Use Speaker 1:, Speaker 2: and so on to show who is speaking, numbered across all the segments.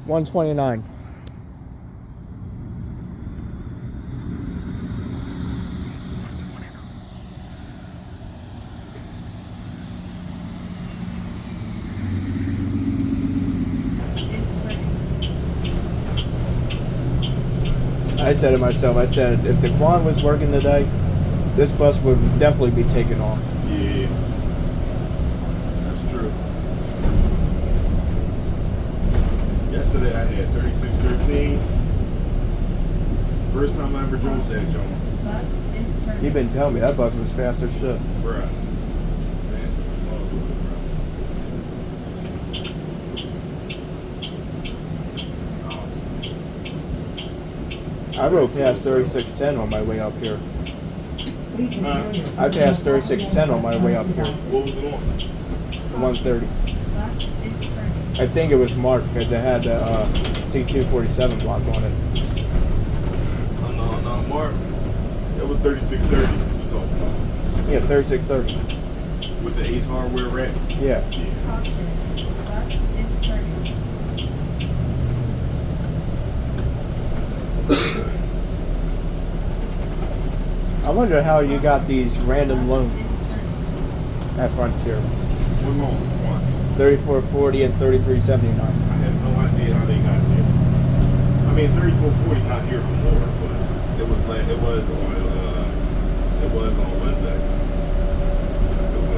Speaker 1: 129. I said to myself, I said, if the Quan was working today, this bus would definitely be taken off.
Speaker 2: Yeah, that's true. Yesterday I had 3613. First time I ever drove that joint.
Speaker 1: You've been telling me that bus was fast as shit.
Speaker 2: Bruh. Fast as a motherfucker, bro.
Speaker 1: I rode past 3610 on my way up here. I passed 3610 on my way up here.
Speaker 2: What was it on?
Speaker 1: The 130. I think it was marked because it had the C247 block on it.
Speaker 2: No, Mark. It was 3630 you talking about.
Speaker 1: Yeah, 3630.
Speaker 2: With the Ace Hardware rack?
Speaker 1: Yeah. I wonder how you got these random loans at Frontier.
Speaker 2: What loans?
Speaker 1: 3440 and 3379.
Speaker 2: I have no idea how they got there. I mean, 3440 not here anymore, but it was on Wednesday.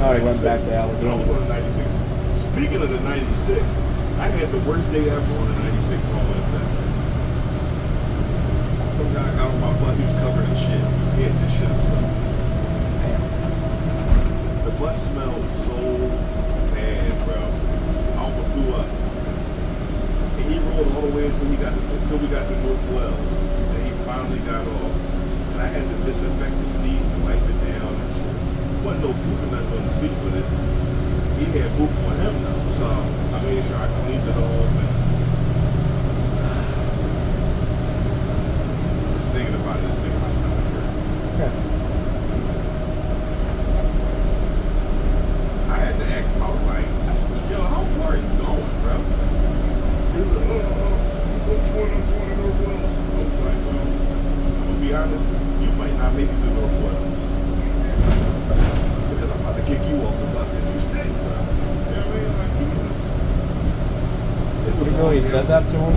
Speaker 1: Oh, he went back to Allegheny.
Speaker 2: No, it was on the 96. Speaking of the 96, I had the worst day ever on the 96 on Wednesday. Some guy got on my butt, he was covered in shit. He had just shit himself. The bus smelled so bad, bro. I almost threw up. And he rolled all the way until we got to North Wells. And he finally got off. And I had to disinfect the seat and wipe it down and shit. Wasn't no poop or nothing on the seat, but he had poop on him now. So I made sure I cleaned it off. And just thinking about it is making my stomach hurt.
Speaker 1: Yeah.
Speaker 2: I had to ask him, I was like, yo, how far are you going, bro? He was like, I'm going to North Wells. I was like, well, I'm going to be honest, you might not make it to North Wells. Because I'm about to kick you off the bus because you stink, bro. You know what I mean? Like, it was
Speaker 1: You really said that to him?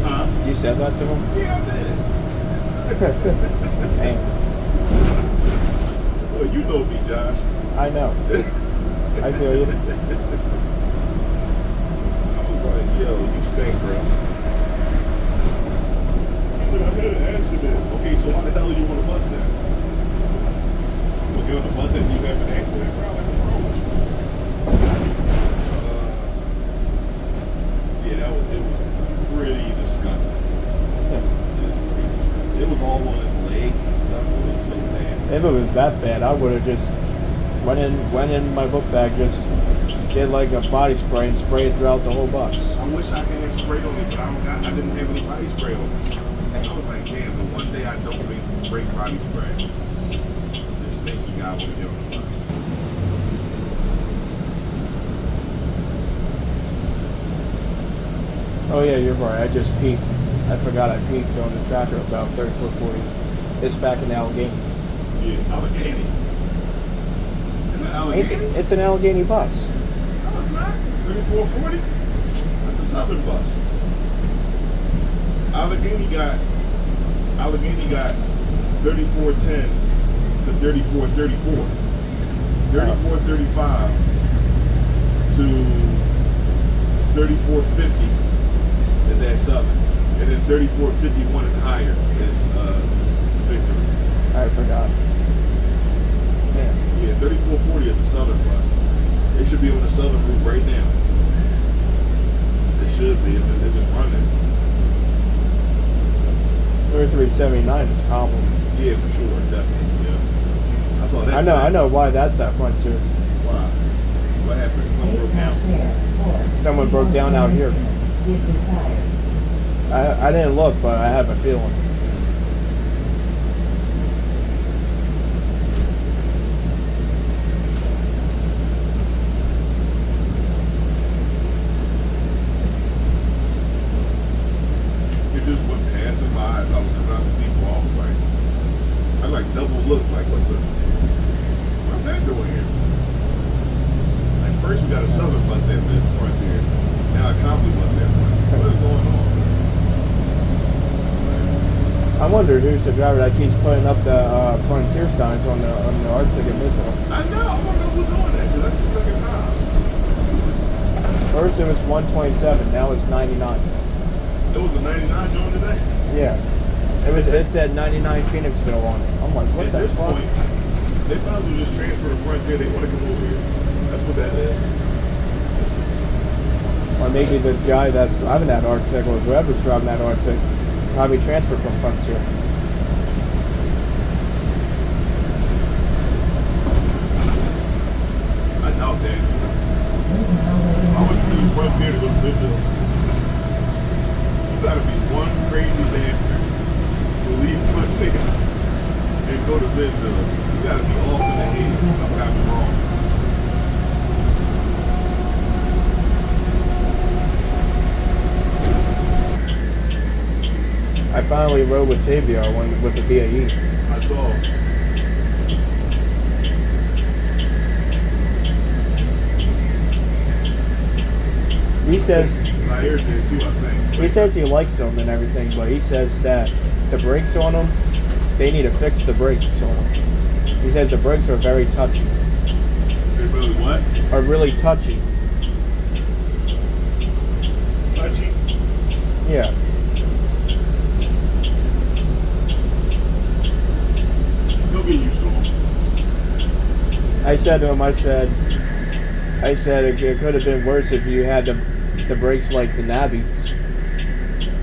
Speaker 2: Huh?
Speaker 1: You said that to him?
Speaker 2: Yeah, I did.
Speaker 1: Damn.
Speaker 2: Well, you know me, Josh.
Speaker 1: I know. I feel you.
Speaker 2: I was like, yo, you stink, bro. I had an accident. Okay, so why the hell are you on the bus now? Okay, on the bus and you have an accident, bro. Like, what's wrong with you? Yeah, it was pretty disgusting. It was all on his legs and stuff. It was so nasty.
Speaker 1: If it was that bad, I would have just went in my book bag, just did like a body spray and sprayed throughout the whole bus.
Speaker 2: I wish I had sprayed on it, but I didn't have any body spray on it. And I was like, damn, the one day I don't break body spray, this stinky guy will get on the bus.
Speaker 1: Oh yeah, you're right. I just peeked. I forgot I peeked on the tracker about 3440. It's back in Allegheny.
Speaker 2: Yeah, Allegheny. Is it Allegheny?
Speaker 1: It's an Allegheny bus.
Speaker 2: No, it's not. 3440? That's a Southern bus. Allegheny got 3410 to 3434. 3435 to 3450 is at Southern. And then 3451 and higher is Victory.
Speaker 1: I forgot. Man.
Speaker 2: Yeah, 3440 is a Southern bus. It should be on the Southern route right now. It should be if it's running.
Speaker 1: 3379 is common.
Speaker 2: Yeah, for sure, definitely. Yeah, I saw that.
Speaker 1: I know why that's at Frontier.
Speaker 2: Why? What happened? Someone broke down.
Speaker 1: Someone broke down out here. I didn't look, but I have a feeling.
Speaker 2: side as I was coming out the depot. I like double look like what's that doing here? Like first we got a Southern bus at the Frontier. Now a Company bus at Frontier. What is going on?
Speaker 1: I wonder who's the driver that keeps putting up the Frontier signs on the Arctic at Midville.
Speaker 2: I know. I wonder who's doing that because that's the second time.
Speaker 1: First it was 127, now it's 99.
Speaker 2: It was a 99 joint today?
Speaker 1: Yeah. It said 99 Phoenixville on it. I'm like, what the fuck?
Speaker 2: Point, they might as well just transfer to Frontier. They want to come over here. That's what that is.
Speaker 1: Or maybe the guy that's driving that Arctic or whoever's driving that Arctic probably transferred from Frontier.
Speaker 2: I doubt that. I would use Frontier to go to Midville. You gotta be one crazy bastard to leave Frontier and go to Midville. You gotta be off in the head. Something gotta be wrong.
Speaker 1: I finally rode with Tavio with the BAE.
Speaker 2: I saw.
Speaker 1: He says
Speaker 2: Zaire did too, I think.
Speaker 1: he says he likes them and everything, but he says that the brakes on them, they need to fix the brakes on them. He says the brakes are very touchy.
Speaker 2: They really what?
Speaker 1: Are really touchy.
Speaker 2: Touchy?
Speaker 1: Yeah.
Speaker 2: He'll get used to them.
Speaker 1: I said to him, I said it could have been worse if you had the brakes like the Navies,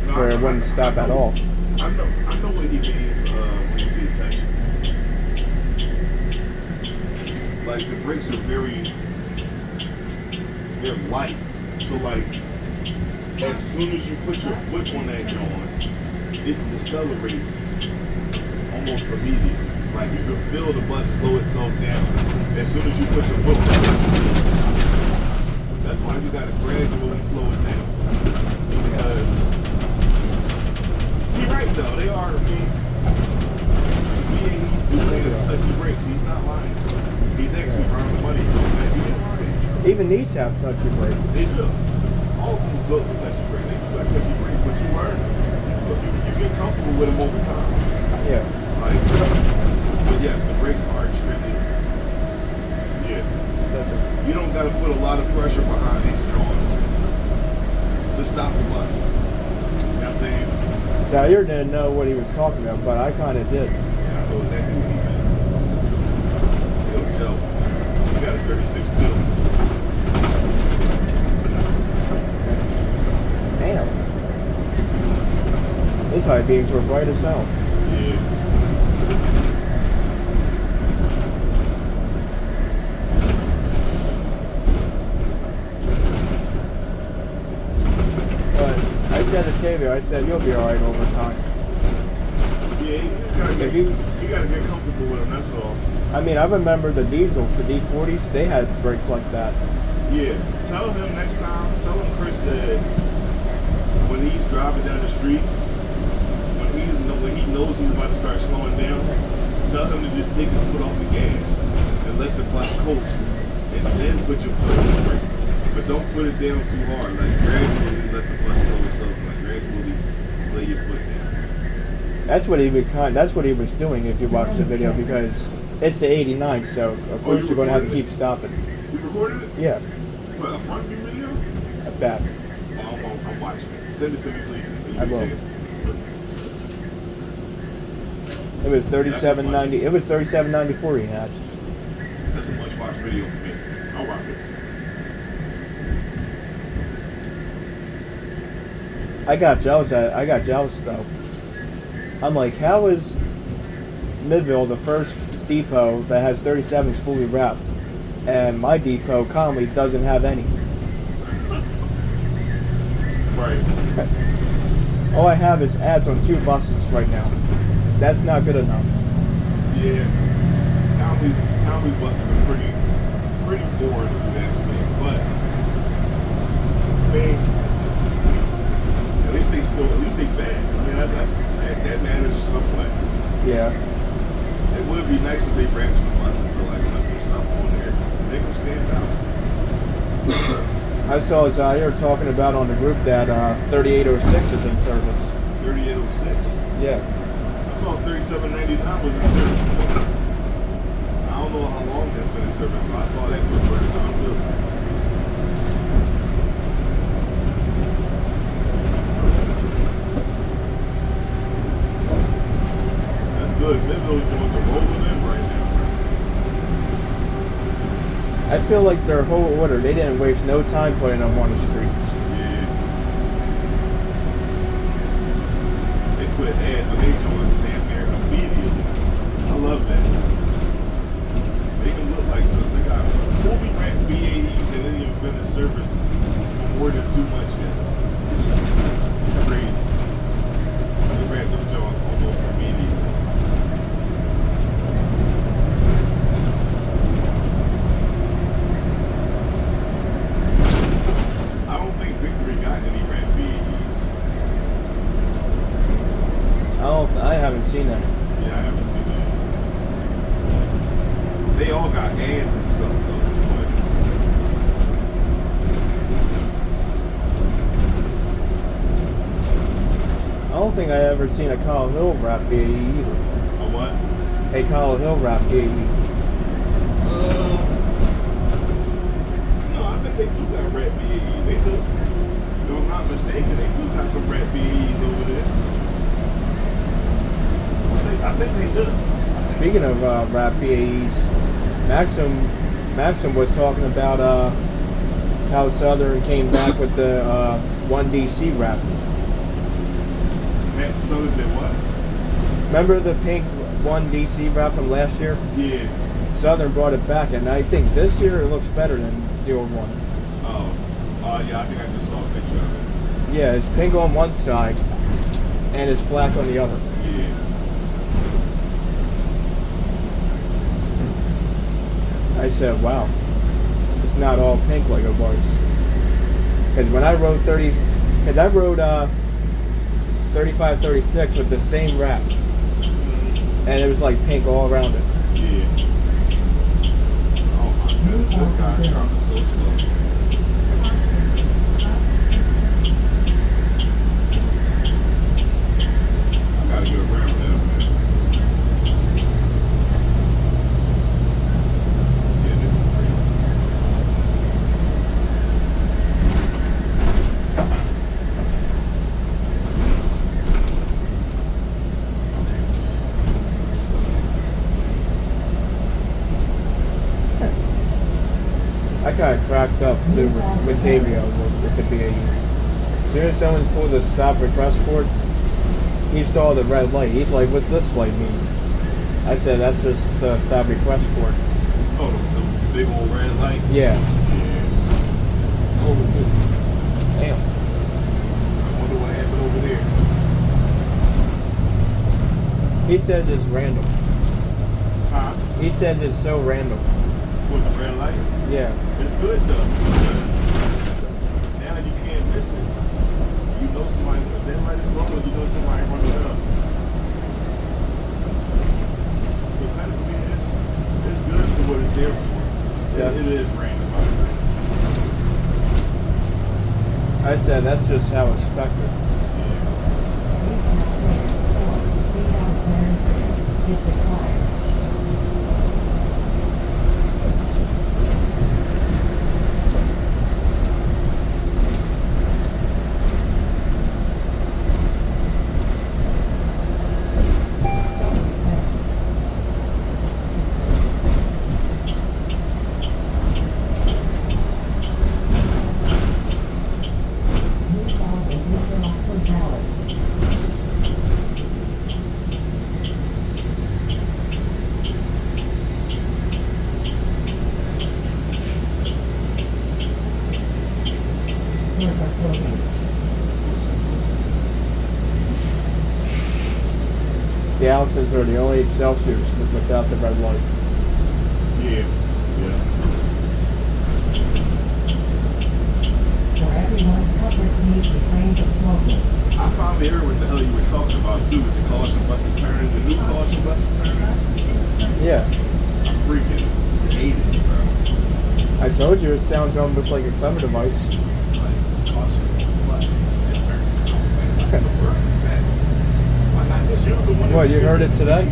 Speaker 1: where it wouldn't stop at all.
Speaker 2: I know what he means when you say touchy. Like the brakes are they're light. So like as soon as you put your foot on that joint, it decelerates almost immediately. Like you can feel the bus slow itself down as soon as you put your foot on it. That's why you gotta gradually slow it down. Because he's right though, they are he's doing touchy brakes. He's not lying. He's actually earning money.
Speaker 1: Even these have touchy brakes.
Speaker 2: They do. All of them are built with touchy brakes. They do have touchy brakes, but you learn them. You get comfortable with them over time.
Speaker 1: Yeah.
Speaker 2: Like, but yes, the brakes are extremely. Yeah. You don't got to put a lot of pressure behind these joints to stop the bus. You know what I'm saying?
Speaker 1: Zaire didn't know what he was talking about, but I kind of did.
Speaker 2: Yeah, I know exactly what he meant. Yo, Joe, you got a 36 too.
Speaker 1: Damn. These high beams were bright as hell.
Speaker 2: Yeah.
Speaker 1: But I said to Tavio, I said, you'll be alright over time.
Speaker 2: Yeah, you gotta get comfortable with them, that's all.
Speaker 1: I mean, I remember the diesels, the D40s, they had brakes like that.
Speaker 2: Yeah, tell him next time, tell him Chris said when he's driving down the street, when he knows he's about to start slowing down, tell him to just take his foot off the gas and let the bus coast and then put your foot on the brake. But don't put it down too hard. Like gradually let the bus slow itself. Like gradually lay your foot down.
Speaker 1: That's what he was doing if you watch the video, because it's the 89, so of course you're going to have to keep stopping.
Speaker 2: You recorded it?
Speaker 1: Yeah.
Speaker 2: What, a front view video?
Speaker 1: Back.
Speaker 2: I'm watching it. Send it to me, please.
Speaker 1: I will. It was 3790. It was 3794 he had.
Speaker 2: That's a much watch video for me. I'll watch it.
Speaker 1: I got jealous though. I'm like, how is Midville the first depot that has 37s fully wrapped, and my depot, Conley, doesn't have any?
Speaker 2: Right.
Speaker 1: All I have is ads on 2 buses right now. That's not good enough.
Speaker 2: Yeah. Conley's buses are pretty boring actually, but at least they still, at least they fast. I mean, that matters somewhat.
Speaker 1: Yeah.
Speaker 2: It would be nice if they wrap some buses or like put some stuff on there, make them stand out.
Speaker 1: I saw they were talking about on the group that 3806 is in service.
Speaker 2: 3806.
Speaker 1: Yeah.
Speaker 2: I saw 3799 was in service. I don't know how long that's been in service, but I saw that for the first time too. That's good. Those joints are rolling in right now.
Speaker 1: I feel like their whole order, they didn't waste no time putting them on the streets.
Speaker 2: Yeah. They put ads on their joints damn near immediately. I love that. Make them look like something. They got fully wrapped BAEs that ain't even been in service for more than 2 months yet. It's crazy. They wrapped them joints almost immediately. I don't think Victory got any wrapped BAEs.
Speaker 1: I haven't seen any.
Speaker 2: Yeah, I haven't seen that. They all got ads and stuff though.
Speaker 1: I don't think I ever seen a Kyle Hill wrap BAE either.
Speaker 2: A what?
Speaker 1: A Kyle Hill wrap BAE.
Speaker 2: No, I think they do got rat BAE. They do. If I'm not mistaken, they do got some rat BAEs over there. I think they do.
Speaker 1: Speaking of wrap BAEs, Maxim was talking about how Southern came back with the 1DC wrap.
Speaker 2: Southern did what?
Speaker 1: Remember the pink 1DC wrap from last year?
Speaker 2: Yeah.
Speaker 1: Southern brought it back, and I think this year it looks better than the old one.
Speaker 2: Oh, yeah, I think I just saw a picture of it.
Speaker 1: Yeah, it's pink on one side, and it's black on the other.
Speaker 2: Yeah.
Speaker 1: I said, wow, it's not all pink like it was. Because when I rode 3536 with the same wrap, and it was like pink all around it.
Speaker 2: Yeah. Oh my goodness, this guy driving so slow. I gotta get around that, man. Yeah, this is crazy.
Speaker 1: I kind of cracked up too with Tavio with the BAE. As soon as someone pulled the stop request cord, he saw the red light. He's like, what's this light mean? I said, that's just the stop request cord.
Speaker 2: Oh, the big old red light?
Speaker 1: Yeah.
Speaker 2: Yeah.
Speaker 1: Oh, damn.
Speaker 2: I wonder what happened over there.
Speaker 1: He says it's random.
Speaker 2: Huh?
Speaker 1: He says it's so random.
Speaker 2: With the red light?
Speaker 1: Yeah.
Speaker 2: It's good though. Now you can't miss it. You know somebody, if that light is glowing, you know somebody running it up. So technically it's good for what it's there for.
Speaker 1: Yeah.
Speaker 2: It is random.
Speaker 1: I said, that's just how it's expected. The Allisons are the only Excelsiors without the red light.
Speaker 2: Yeah. Yeah.
Speaker 3: For everyone, coverage needs refrain from smoking.
Speaker 2: I found hear what the hell you were talking about too, with the caution buses turning, the new caution buses turning.
Speaker 1: Yeah.
Speaker 2: I freaking hate it, bro.
Speaker 1: I told you it sounds almost like a clever device.
Speaker 2: Like, caution bus is turning. Why not just use the one?
Speaker 1: What, you heard it today?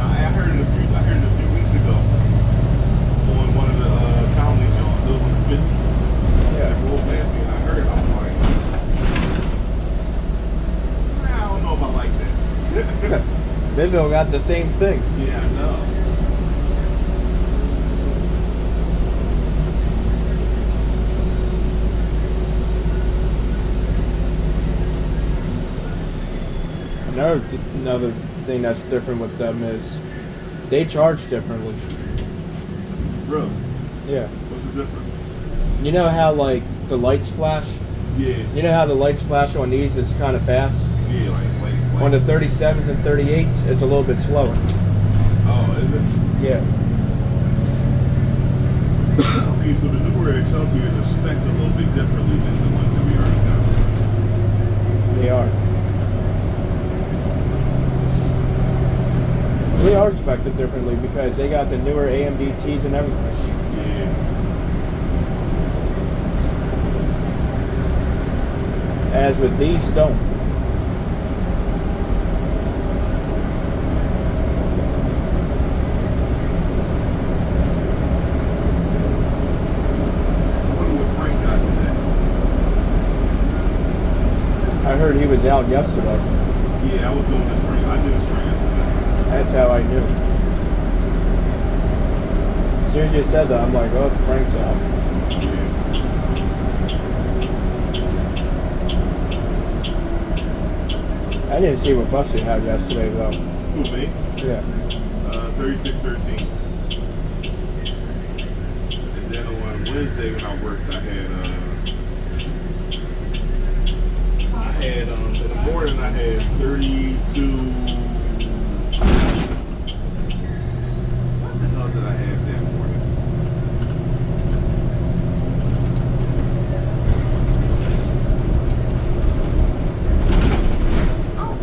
Speaker 2: I heard it a few weeks ago on one of the County Johns. It was on the 50.
Speaker 1: Yeah.
Speaker 2: It rolled past me and I heard it. I was like, I don't know if I like that.
Speaker 1: Midville got the same thing.
Speaker 2: Yeah, I know.
Speaker 1: Another thing that's different with them is they charge differently.
Speaker 2: Really?
Speaker 1: Yeah.
Speaker 2: What's the difference?
Speaker 1: You know how like the lights flash?
Speaker 2: Yeah.
Speaker 1: You know how the lights flash on these is kind of fast?
Speaker 2: Yeah, like.
Speaker 1: On the 37s and 38s, it's a little bit slower.
Speaker 2: Oh, is it?
Speaker 1: Yeah.
Speaker 2: Okay, so the Newflyer Xcelsior is spec'd a little bit differently than the ones that we already got.
Speaker 1: They are. They are spec'd differently because they got the newer AMDTs and everything.
Speaker 2: Yeah.
Speaker 1: As with these, don't.
Speaker 2: I wonder what Frank got today.
Speaker 1: I heard he was out yesterday.
Speaker 2: Yeah, I was doing the spring. I did a spring yesterday.
Speaker 1: That's how I knew. As soon as you said that, I'm like, oh, Frank's out.
Speaker 2: Yeah.
Speaker 1: I didn't see what bus you had yesterday, though.
Speaker 2: Who, me?
Speaker 1: Yeah.
Speaker 2: 3613. And then on Wednesday when I worked, I had in the morning I had 32. What the hell did I have that morning?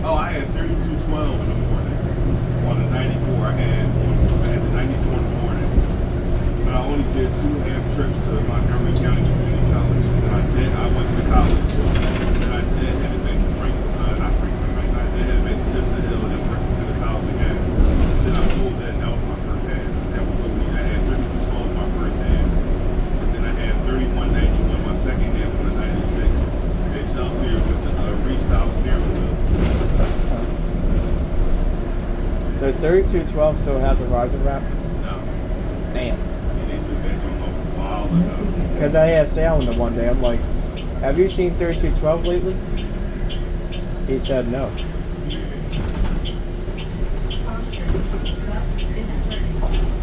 Speaker 2: Oh, I had 3212 in the morning. On the 94, I had the 94 in the morning. But I only did 2.5 trips to Montgomery County Community College. And then I went to college. And I did everything from Frankford, not Frankford, I did it at just the hill and then worked to the college again. And then I pulled that, and that was my first half. That was so neat. I had 3212 my first half. And then I had 3191 my second half on the 96. The Excelsior with the restyle steering wheel.
Speaker 1: Does 3212 still have the riser wrap?
Speaker 2: No.
Speaker 1: Damn.
Speaker 2: And they took that joint off a while ago.
Speaker 1: Because I asked Alan the one day, I'm like, have you seen 3212 lately? He said no.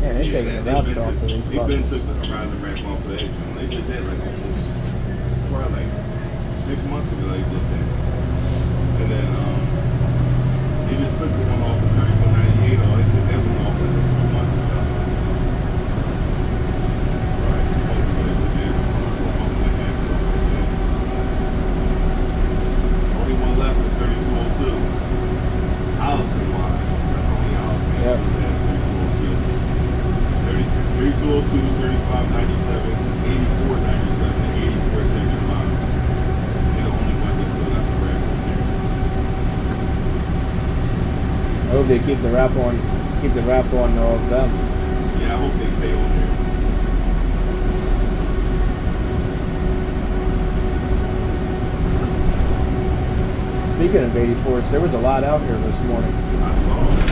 Speaker 1: Man, they're taking the wraps off of these
Speaker 2: They been
Speaker 1: buses.
Speaker 2: took the horizon wrap off of that joint. They did that like almost, probably like 6 months ago they did that. And then they just took the one off of 3198 off. They took that one off like a few months ago. Right, 2 months ago they took that one off like that. So, only one left is 3202. Allison wise. That's the only Allison that's
Speaker 1: Yep.
Speaker 2: still there, 3202. 3202, 3597, 8497, and 8475. They're the only ones that still got the wrap on there.
Speaker 1: I hope they keep the wrap on all of them.
Speaker 2: Yeah, I hope they stay on there.
Speaker 1: Speaking of 84s, there was a lot out here this morning.
Speaker 2: I saw it.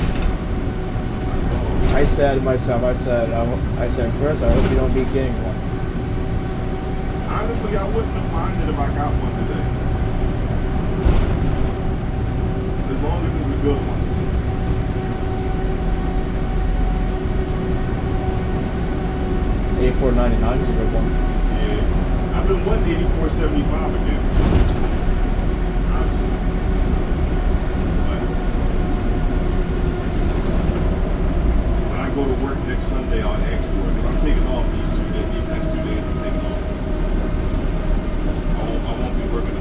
Speaker 1: I said to myself, I said, Chris, I hope you don't be getting one.
Speaker 2: Honestly, I wouldn't have minded if I got one today. As long as it's a good one.
Speaker 1: $84.99 is a good one.
Speaker 2: Yeah. I've been wanting $84.75 again. Honestly. But when I go to work next Sunday, I'll ask for it. Because I'm taking off these next 2 days. I'm taking off. I won't be working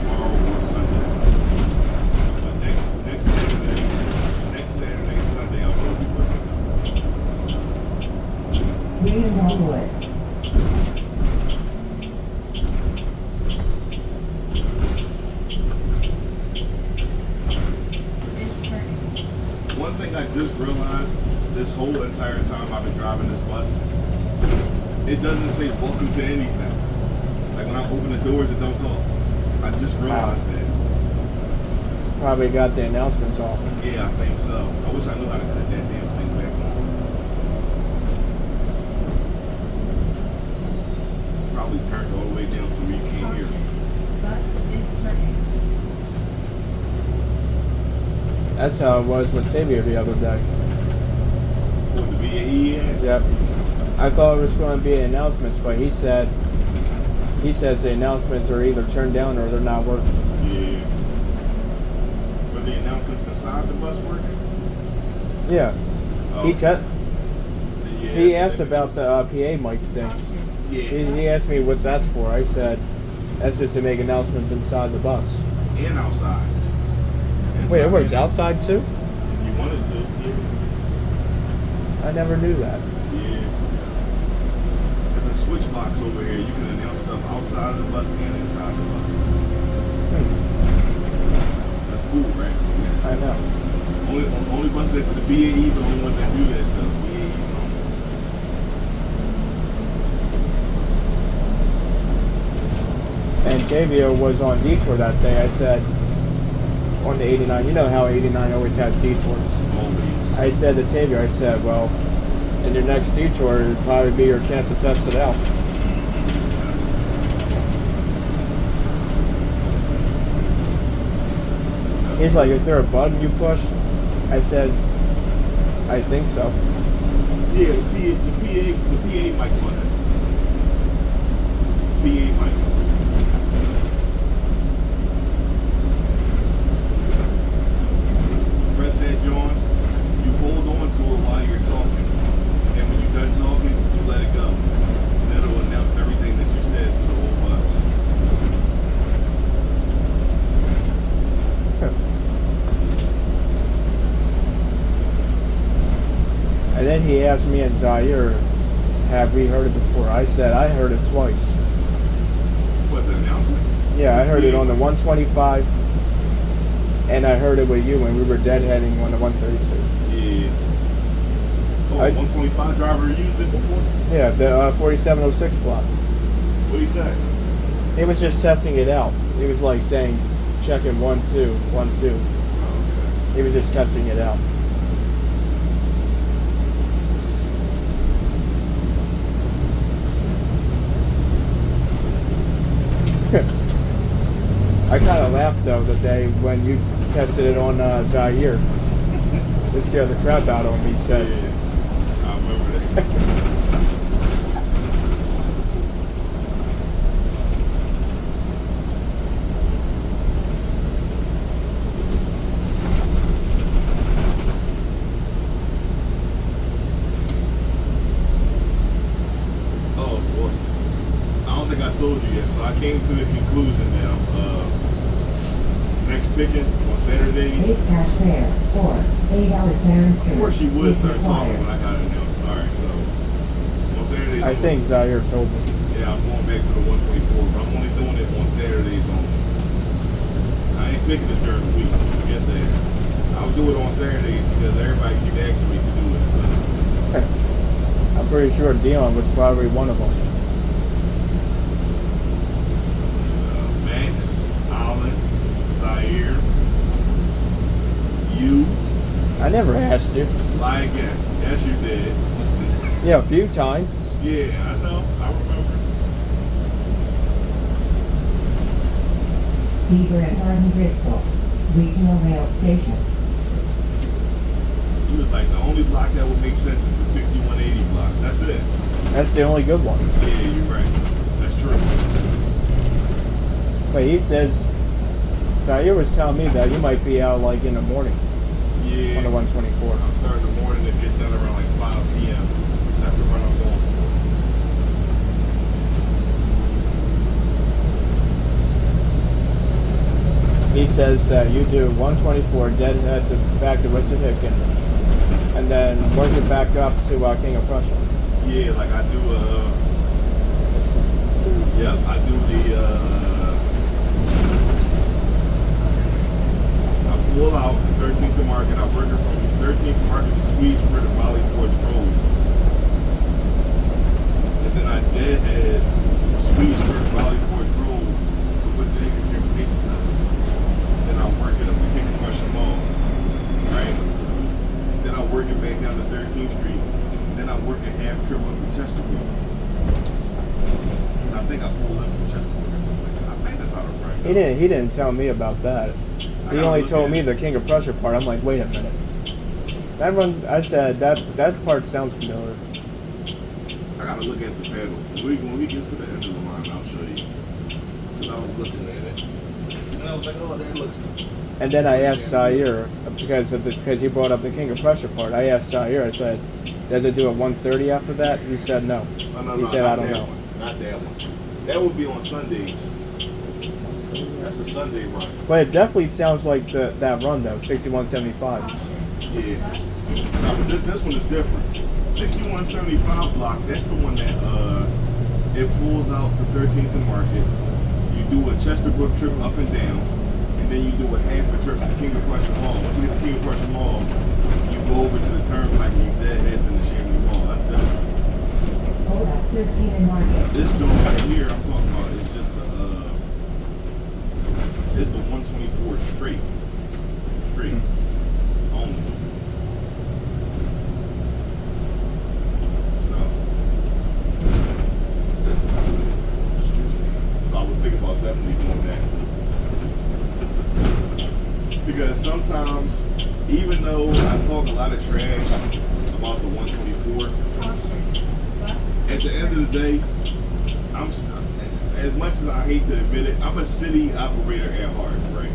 Speaker 2: I just realized this whole entire time I've been driving this bus, it doesn't say welcome to anything. Like when I open the doors, it don't talk. I just realized that.
Speaker 1: Probably got the announcements off.
Speaker 2: Yeah, I think so. I wish I knew how to cut that damn thing back on. It's probably turned all the way down to where you can't hear me.
Speaker 3: Bus is turning.
Speaker 1: That's how it was with Tibia the other day.
Speaker 2: What, the BAE had?
Speaker 1: Yep. I thought it was going to be announcements, but he says the announcements are either turned down or they're not working.
Speaker 2: Yeah. Were the announcements inside the bus working?
Speaker 1: Yeah.
Speaker 2: Oh,
Speaker 1: He he asked about the PA mic thing.
Speaker 2: Yeah.
Speaker 1: He asked me what that's for. I said that's just to make announcements inside the bus.
Speaker 2: And outside.
Speaker 1: Wait, it works outside too?
Speaker 2: If you wanted to, yeah.
Speaker 1: I never knew that.
Speaker 2: Yeah. There's a switch box over here. You can announce stuff outside of the bus and inside the bus. That's cool, right?
Speaker 1: I know.
Speaker 2: Only bus that the BAE's the only ones that do that stuff. BAE's only.
Speaker 1: And Tavio was on detour that day. I said, on the 89, you know how 89 always has detours.
Speaker 2: Always.
Speaker 1: I said to Tavio, I said, well, in your next detour, it'd probably be your chance to test it out. He's like, is there a button you push? I said, I think so.
Speaker 2: Yeah, the PA mic button. PA mic. Press that, John. You hold on to it while you're talking. And then when you're done talking, you let it go. And it'll announce everything that you said to the whole bus.
Speaker 1: And then he asked me and Zaire, have we heard it before? I said, I heard it twice.
Speaker 2: What, the announcement?
Speaker 1: Yeah, I heard it on the 125, and I heard it with you when we were deadheading on the 132.
Speaker 2: Yeah. Oh, 125 driver used it before?
Speaker 1: Yeah, the 4706 block.
Speaker 2: What did he say?
Speaker 1: He was just testing it out. He was like saying, checking 1, 2, 1, 2.
Speaker 2: Oh, okay.
Speaker 1: He was just testing it out. I kind of laughed though the day when you tested it on Zaire. It scared the crap out of him, he said.
Speaker 2: Yeah, I remember that. Told you yet, so I came to the conclusion now. Next picking on Saturdays.
Speaker 3: 8 cash fare or $8 clearance.
Speaker 2: Of course, she would start talking when I got in there. All right, so on Saturdays.
Speaker 1: I think Zaire told me.
Speaker 2: Yeah, I'm going back to the 124, but I'm only doing it on Saturdays only. I ain't picking it during the week. Get there. I'll do it on Saturdays because everybody keep asking me to do it. So.
Speaker 1: I'm pretty sure Dion was probably one of them.
Speaker 2: Zaire, you.
Speaker 1: I never asked you.
Speaker 2: Lie again. Yes, you did.
Speaker 1: Yeah, a few times.
Speaker 2: Yeah, I know. I remember.
Speaker 3: Beaver and Garden Bristol Regional Rail Station.
Speaker 2: He was like, the only block that would make sense is the 6180 block. That's it.
Speaker 1: That's the only good one.
Speaker 2: Yeah, you're right. That's true.
Speaker 1: But he says, Zaire was telling me that you might be out like in the morning.
Speaker 2: Yeah.
Speaker 1: On the 124.
Speaker 2: I'm starting in the morning and get done around like 5 p.m. That's the run I'm going for.
Speaker 1: He says that you do 124 deadhead to back to Wissahickon, and then work it back up to King of Prussia.
Speaker 2: Yeah, like I do. I do the. I pull out 13th to Market. I work it from 13th 13th Market to Swedesford and Valley Forge Road. And then I deadhead Swedesford, Valley Forge Road to Western Acres Transportation Center. Then I work it up the King of Prussia Mall. Right? Then I work it back down to 13th Street. Then I work a half trip up to Chesterwood. And I think I pulled in from Chesterwood or something like that. I think that's how to write.
Speaker 1: He didn't tell me about that. He only told me the King of Prussia part. I'm like, wait a minute. That runs. I said that part sounds familiar.
Speaker 2: I gotta look at the panel. When we get to the end of the line, I'll show you. Because I was looking at it. And I was like, oh, that looks...
Speaker 1: And then I asked Zaire, because he brought up the King of Prussia part, I asked Zaire, I said, does it do at 1:30 after that? He said no. He said, I don't know.
Speaker 2: Not that one. That would be on Sundays. That's a Sunday run.
Speaker 1: But it definitely sounds like that run, though, 6175.
Speaker 2: Yeah. No, but this one is different. 6175 block, that's the one that it pulls out to 13th and Market. You do a Chesterbrook trip up and down, and then you do a half a trip to King of Prussia Mall. Once you get to King of Prussia Mall, you go over to the turnpike and you deadhead to the Chamonix Mall. That's different.
Speaker 3: Oh, that's 13 and Market.
Speaker 2: This joint right here I'm talking about is just it's the 124 straight only. So I was thinking about definitely doing that. Because sometimes, even though I talk a lot of trash about the 124, at the end of the day, as much as I hate to admit it, I'm a city operator at heart, right?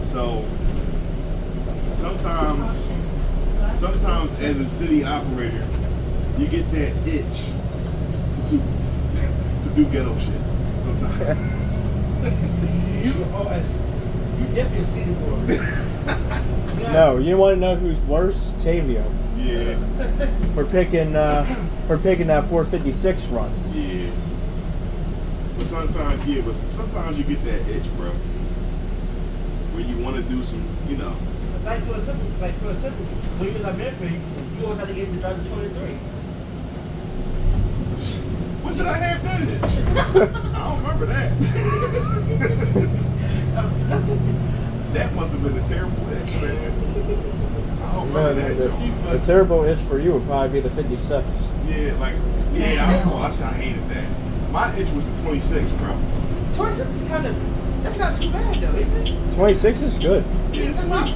Speaker 2: So sometimes as a city operator, you get that itch to do ghetto shit. Sometimes.
Speaker 4: You definitely a city boy.
Speaker 1: No, you want to know who's worse? Tavio.
Speaker 2: Yeah.
Speaker 1: We're picking that 456 run.
Speaker 2: Yeah. But sometimes you get that itch, bro. Where you want to do some, you know.
Speaker 4: Like for a simple, when you was at Memphis, you always had to get to drive the 23.
Speaker 2: When did I have that itch? I don't remember that. That must have been a terrible itch, man. I don't remember that.
Speaker 1: The terrible is for you would probably be the 56.
Speaker 2: Yeah, I hated that. My itch was the 26, bro.
Speaker 4: 26 is that's not too bad though, is it?
Speaker 1: 26 is good.
Speaker 2: Yeah, it's sweet.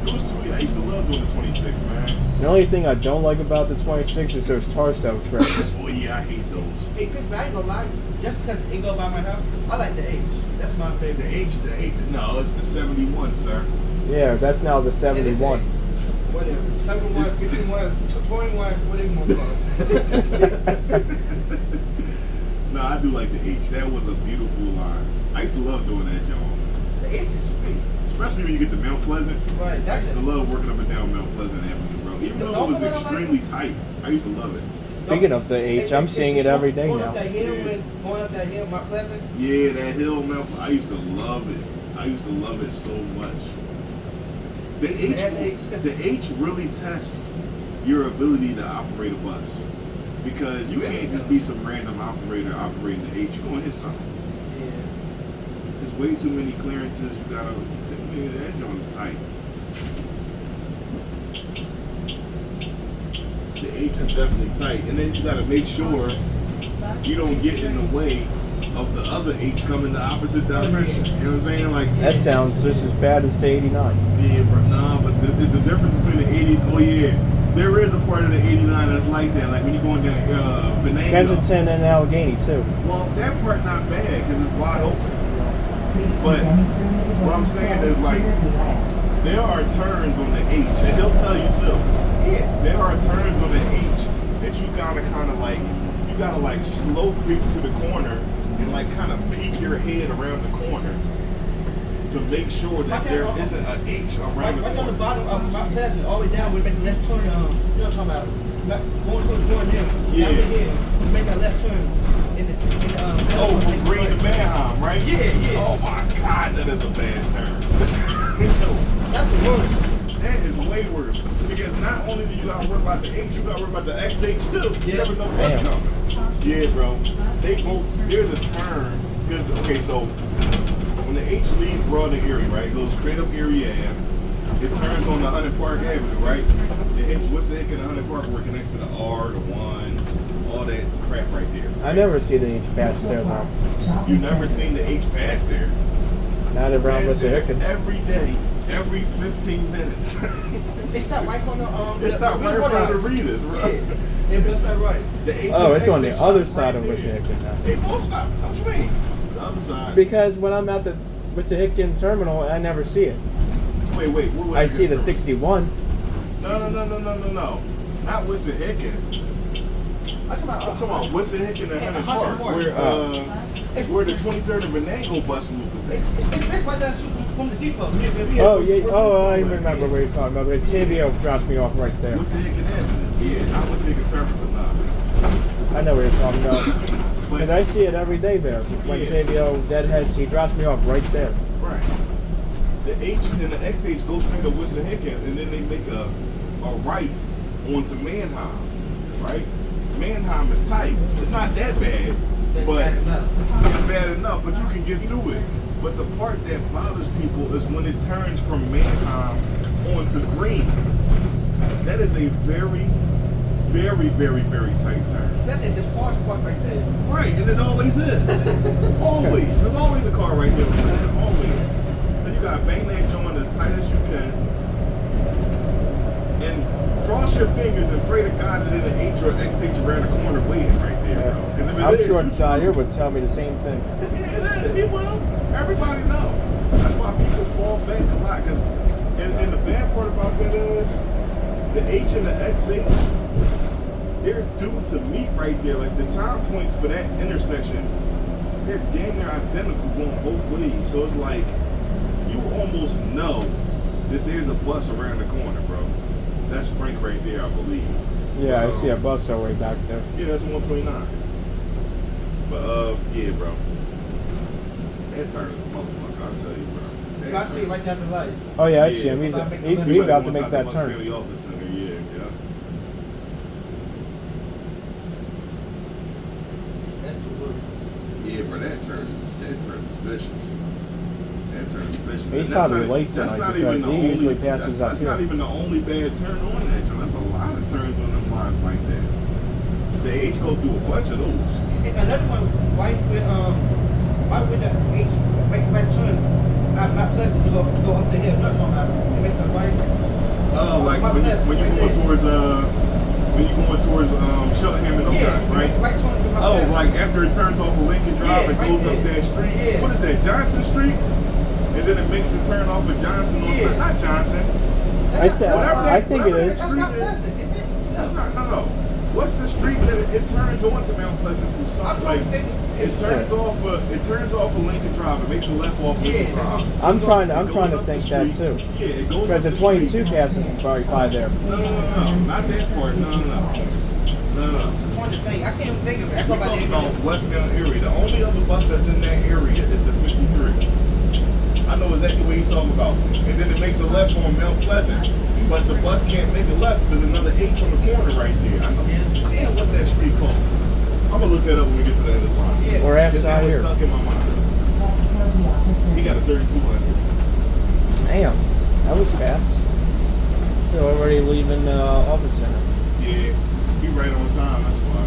Speaker 2: It was sweet. I used to love doing the 26, man.
Speaker 1: The only thing I don't like about the 26 is those tar stove trays.
Speaker 2: Oh yeah, I hate those.
Speaker 4: Hey Chris, but I ain't gonna lie, just because it go by my house, I like the H. That's my favorite.
Speaker 2: The H, no, it's the 71, sir.
Speaker 1: Yeah, that's now the 71.
Speaker 4: Whatever. 71, 51, 21, whatever you want to call it.
Speaker 2: No, I do like the H. That was a beautiful line. I used to love doing that, y'all.
Speaker 4: The H is sweet.
Speaker 2: Especially when you get to Mount Pleasant.
Speaker 4: Right,
Speaker 2: I used to love working up and down Mount Pleasant Avenue, bro. Even though it was extremely tight, I used to love it.
Speaker 1: Speaking of the H, I'm seeing it every day
Speaker 4: going
Speaker 1: now.
Speaker 4: Up that hill, going up that hill, Mount Pleasant.
Speaker 2: Yeah, that hill, Mount. I used to love it. I used to love it so much. The H really tests your ability to operate a bus. Because you can't just be some random operator operating the H. You're going to hit something.
Speaker 4: Yeah.
Speaker 2: There's way too many clearances. You got to... That joint is tight. The H is definitely tight. And then you got to make sure you don't get in the way of the other H coming the opposite direction. You know what I'm saying? Like
Speaker 1: That sounds just as bad as the 89.
Speaker 2: Yeah, but nah, but there's a difference between the 80. Oh yeah, there is a part of the 89 that's like that. Like when you're going down Venango.
Speaker 1: Kensington and Allegheny too.
Speaker 2: Well, that part not bad because it's wide open. But what I'm saying is like there are turns on the H, and he'll tell you too.
Speaker 4: Yeah.
Speaker 2: There are turns on the H that you gotta like slow creep to the corner and like kind of peek your head around the corner to make sure that there isn't an H around the
Speaker 4: corner. Right on the
Speaker 2: corner.
Speaker 4: bottom of Mount Pleasant, all the way down, we make the left turn. You know what I'm talking about? Going towards the corner there.
Speaker 2: Yeah.
Speaker 4: Down here, we make that left turn.
Speaker 2: From Green to Manheim, right?
Speaker 4: Yeah.
Speaker 2: Oh my God, that is a bad turn.
Speaker 4: That's the worst.
Speaker 2: That is way worse. Because not only do you got to worry about the H, you got to worry about the XH too. You never know what's
Speaker 1: Damn.
Speaker 2: coming. Yeah, bro. They both, there's a turn. Okay, so when the H leaves Broadway Erie, right, it goes straight up Erie Ave. It turns on the 100 Park Avenue, right? It hits Wissahickon and 100 Park where it connects to the R, the 1, all that crap right there.
Speaker 1: I never see the H pass there though.
Speaker 2: You never seen the H pass there.
Speaker 1: Not around
Speaker 2: Pass there
Speaker 1: Wissahickon.
Speaker 2: every day, every 15 minutes.
Speaker 4: They stop right from the
Speaker 2: It stopped right in front of the readers, right?
Speaker 4: Yeah, it stop right.
Speaker 2: The H
Speaker 1: Oh,
Speaker 2: and
Speaker 1: it's on the
Speaker 2: XH
Speaker 1: other
Speaker 2: stop
Speaker 1: side of
Speaker 2: right there.
Speaker 1: Wissahickon now.
Speaker 2: They both stop. What you mean? The other side.
Speaker 1: Because when I'm at the Wissahickon terminal, I never see it.
Speaker 2: Wait, where was
Speaker 1: I
Speaker 2: it
Speaker 1: see the
Speaker 2: from?
Speaker 1: 61.
Speaker 2: No. Not Wissahickon.
Speaker 4: I come out.
Speaker 2: I'm talking about Wissahickon and 100 Park, where the 23rd and Venango bus loop is at.
Speaker 4: It's right down the street from the depot.
Speaker 1: Oh, yeah. Oh, I remember what you're talking about. Because Tavio drops me off right there.
Speaker 2: Wissahickon Avenue. Yeah, not Wissahickon Terminal, nah.
Speaker 1: I know what you're talking about.
Speaker 2: But,
Speaker 1: Because I see it every day there. When
Speaker 2: Yeah.
Speaker 1: Tavio deadheads, he drops me off right there.
Speaker 2: right. The H and the XH go straight to Wissahickon, and then they make a right onto Mannheim, right? Mannheim is tight. It's not that bad, but it's bad enough, but you can get through it. But the part that bothers people is when it turns from Mannheim onto Green. That is a very, very, very, very tight turn.
Speaker 4: Especially if this park right there.
Speaker 2: Right, and it always is. Always. There's always a car right there. Always. So you gotta bang that joint as tight as you can. And cross your fingers and pray to God that the H or XH around the corner waiting right there, bro. 'Cause if it
Speaker 1: I'm
Speaker 2: is,
Speaker 1: sure
Speaker 2: you-
Speaker 1: Sire would tell me the same thing.
Speaker 2: Yeah, it is. He will. Everybody know. That's why people fall back a lot. Because, and the bad part about that is, the H and the XH, they're due to meet right there. Like the time points for that intersection, they're damn near identical going both ways. So it's like, you almost know that there's a bus around the corner, bro. That's Frank right there, I believe.
Speaker 1: Yeah, I see a bus all the way back there.
Speaker 2: Yeah, that's 129. But yeah, bro. That turn is a motherfucker, I'll tell you, bro.
Speaker 4: I see it right down the light.
Speaker 1: Oh, yeah, I see him. He's about to make
Speaker 2: Outside
Speaker 1: that
Speaker 2: the
Speaker 1: turn.
Speaker 2: County Office Center, yeah.
Speaker 4: That's too worse.
Speaker 2: Yeah, bro, that turn is vicious. That turn is vicious.
Speaker 1: He's
Speaker 2: And that's
Speaker 1: probably
Speaker 2: not-
Speaker 1: late
Speaker 2: that's
Speaker 1: tonight
Speaker 2: not
Speaker 1: because
Speaker 2: even the
Speaker 1: he
Speaker 2: only-
Speaker 1: usually passes up
Speaker 2: That's
Speaker 1: here.
Speaker 2: not even the only bad turn on that joint. That's a lot of turns on them lines like that. The H go through a bunch of those.
Speaker 4: And another one right with the H right turn. Not pleasant to go up the hill. Not talking about it makes the right.
Speaker 2: Like
Speaker 4: My
Speaker 2: when
Speaker 4: pleasant
Speaker 2: you're
Speaker 4: right
Speaker 2: going
Speaker 4: there.
Speaker 2: towards Shellingham and Oakland, right?
Speaker 4: Right turn to my
Speaker 2: Oh,
Speaker 4: pleasant.
Speaker 2: like after it turns off of Lincoln Drive,
Speaker 4: Yeah,
Speaker 2: it
Speaker 4: right
Speaker 2: goes up
Speaker 4: there.
Speaker 2: that street.
Speaker 4: Yeah.
Speaker 2: What is that, Johnson Street? And then it makes the turn off of Johnson on
Speaker 4: Yeah.
Speaker 2: not Johnson.
Speaker 1: I think it is.
Speaker 4: That's not pleasant, is it?
Speaker 2: That's not no. What's the street that it turns onto Mount Pleasant from
Speaker 4: I'm
Speaker 2: something
Speaker 4: trying
Speaker 2: like
Speaker 4: to think.
Speaker 2: it turns off of Lincoln Drive. It makes a left off Lincoln
Speaker 4: Yeah.
Speaker 2: Drive.
Speaker 1: I'm trying
Speaker 2: It
Speaker 1: to
Speaker 2: goes up
Speaker 1: think
Speaker 2: the
Speaker 1: that
Speaker 2: street.
Speaker 1: too.
Speaker 2: Yeah, it goes
Speaker 1: Because
Speaker 2: up
Speaker 1: the
Speaker 2: street.
Speaker 1: 22 passes right by there.
Speaker 2: No, not that part. No.
Speaker 4: I'm trying to think. I can't even think of it. I go
Speaker 2: We're
Speaker 4: by
Speaker 2: talking
Speaker 4: there.
Speaker 2: about westbound area. The only other bus that's in that area is the 53. I know exactly what you're talking about. And then it makes a left on Mount Pleasant. But the bus can't make a left. There's another H on the corner right there. I know. Damn, what's that street called? I'm going to look that up when we get to the end of the line.
Speaker 4: Yeah.
Speaker 1: Or
Speaker 2: That
Speaker 1: outside
Speaker 2: was
Speaker 1: here.
Speaker 2: stuck in my mind. He got a 3200.
Speaker 1: Damn, that was fast. You're already leaving the office center.
Speaker 2: Yeah, he right on time, that's why.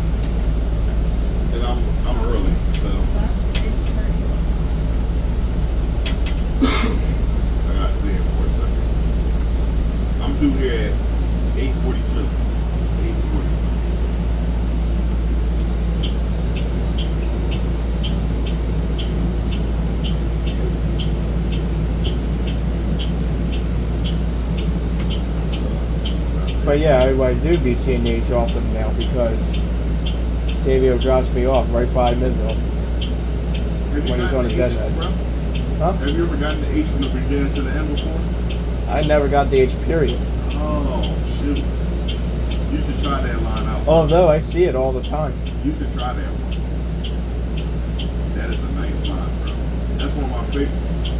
Speaker 2: And I'm early, so I gotta see him for a second. I'm due here at 8:42. It's 8:40.
Speaker 1: But yeah, I do be seeing the H often now because Tavio drops me off right by Midville.
Speaker 2: Have you
Speaker 1: When he's
Speaker 2: gotten
Speaker 1: on his
Speaker 2: the H,
Speaker 1: deadhead.
Speaker 2: bro?
Speaker 1: Huh?
Speaker 2: Have you ever gotten the H from the beginning to the end before?
Speaker 1: I never got the H period.
Speaker 2: Oh, shoot. You should try that line out.
Speaker 1: Although I see it all the time.
Speaker 2: You should try that one. That is a nice line, bro. That's one of my favorite.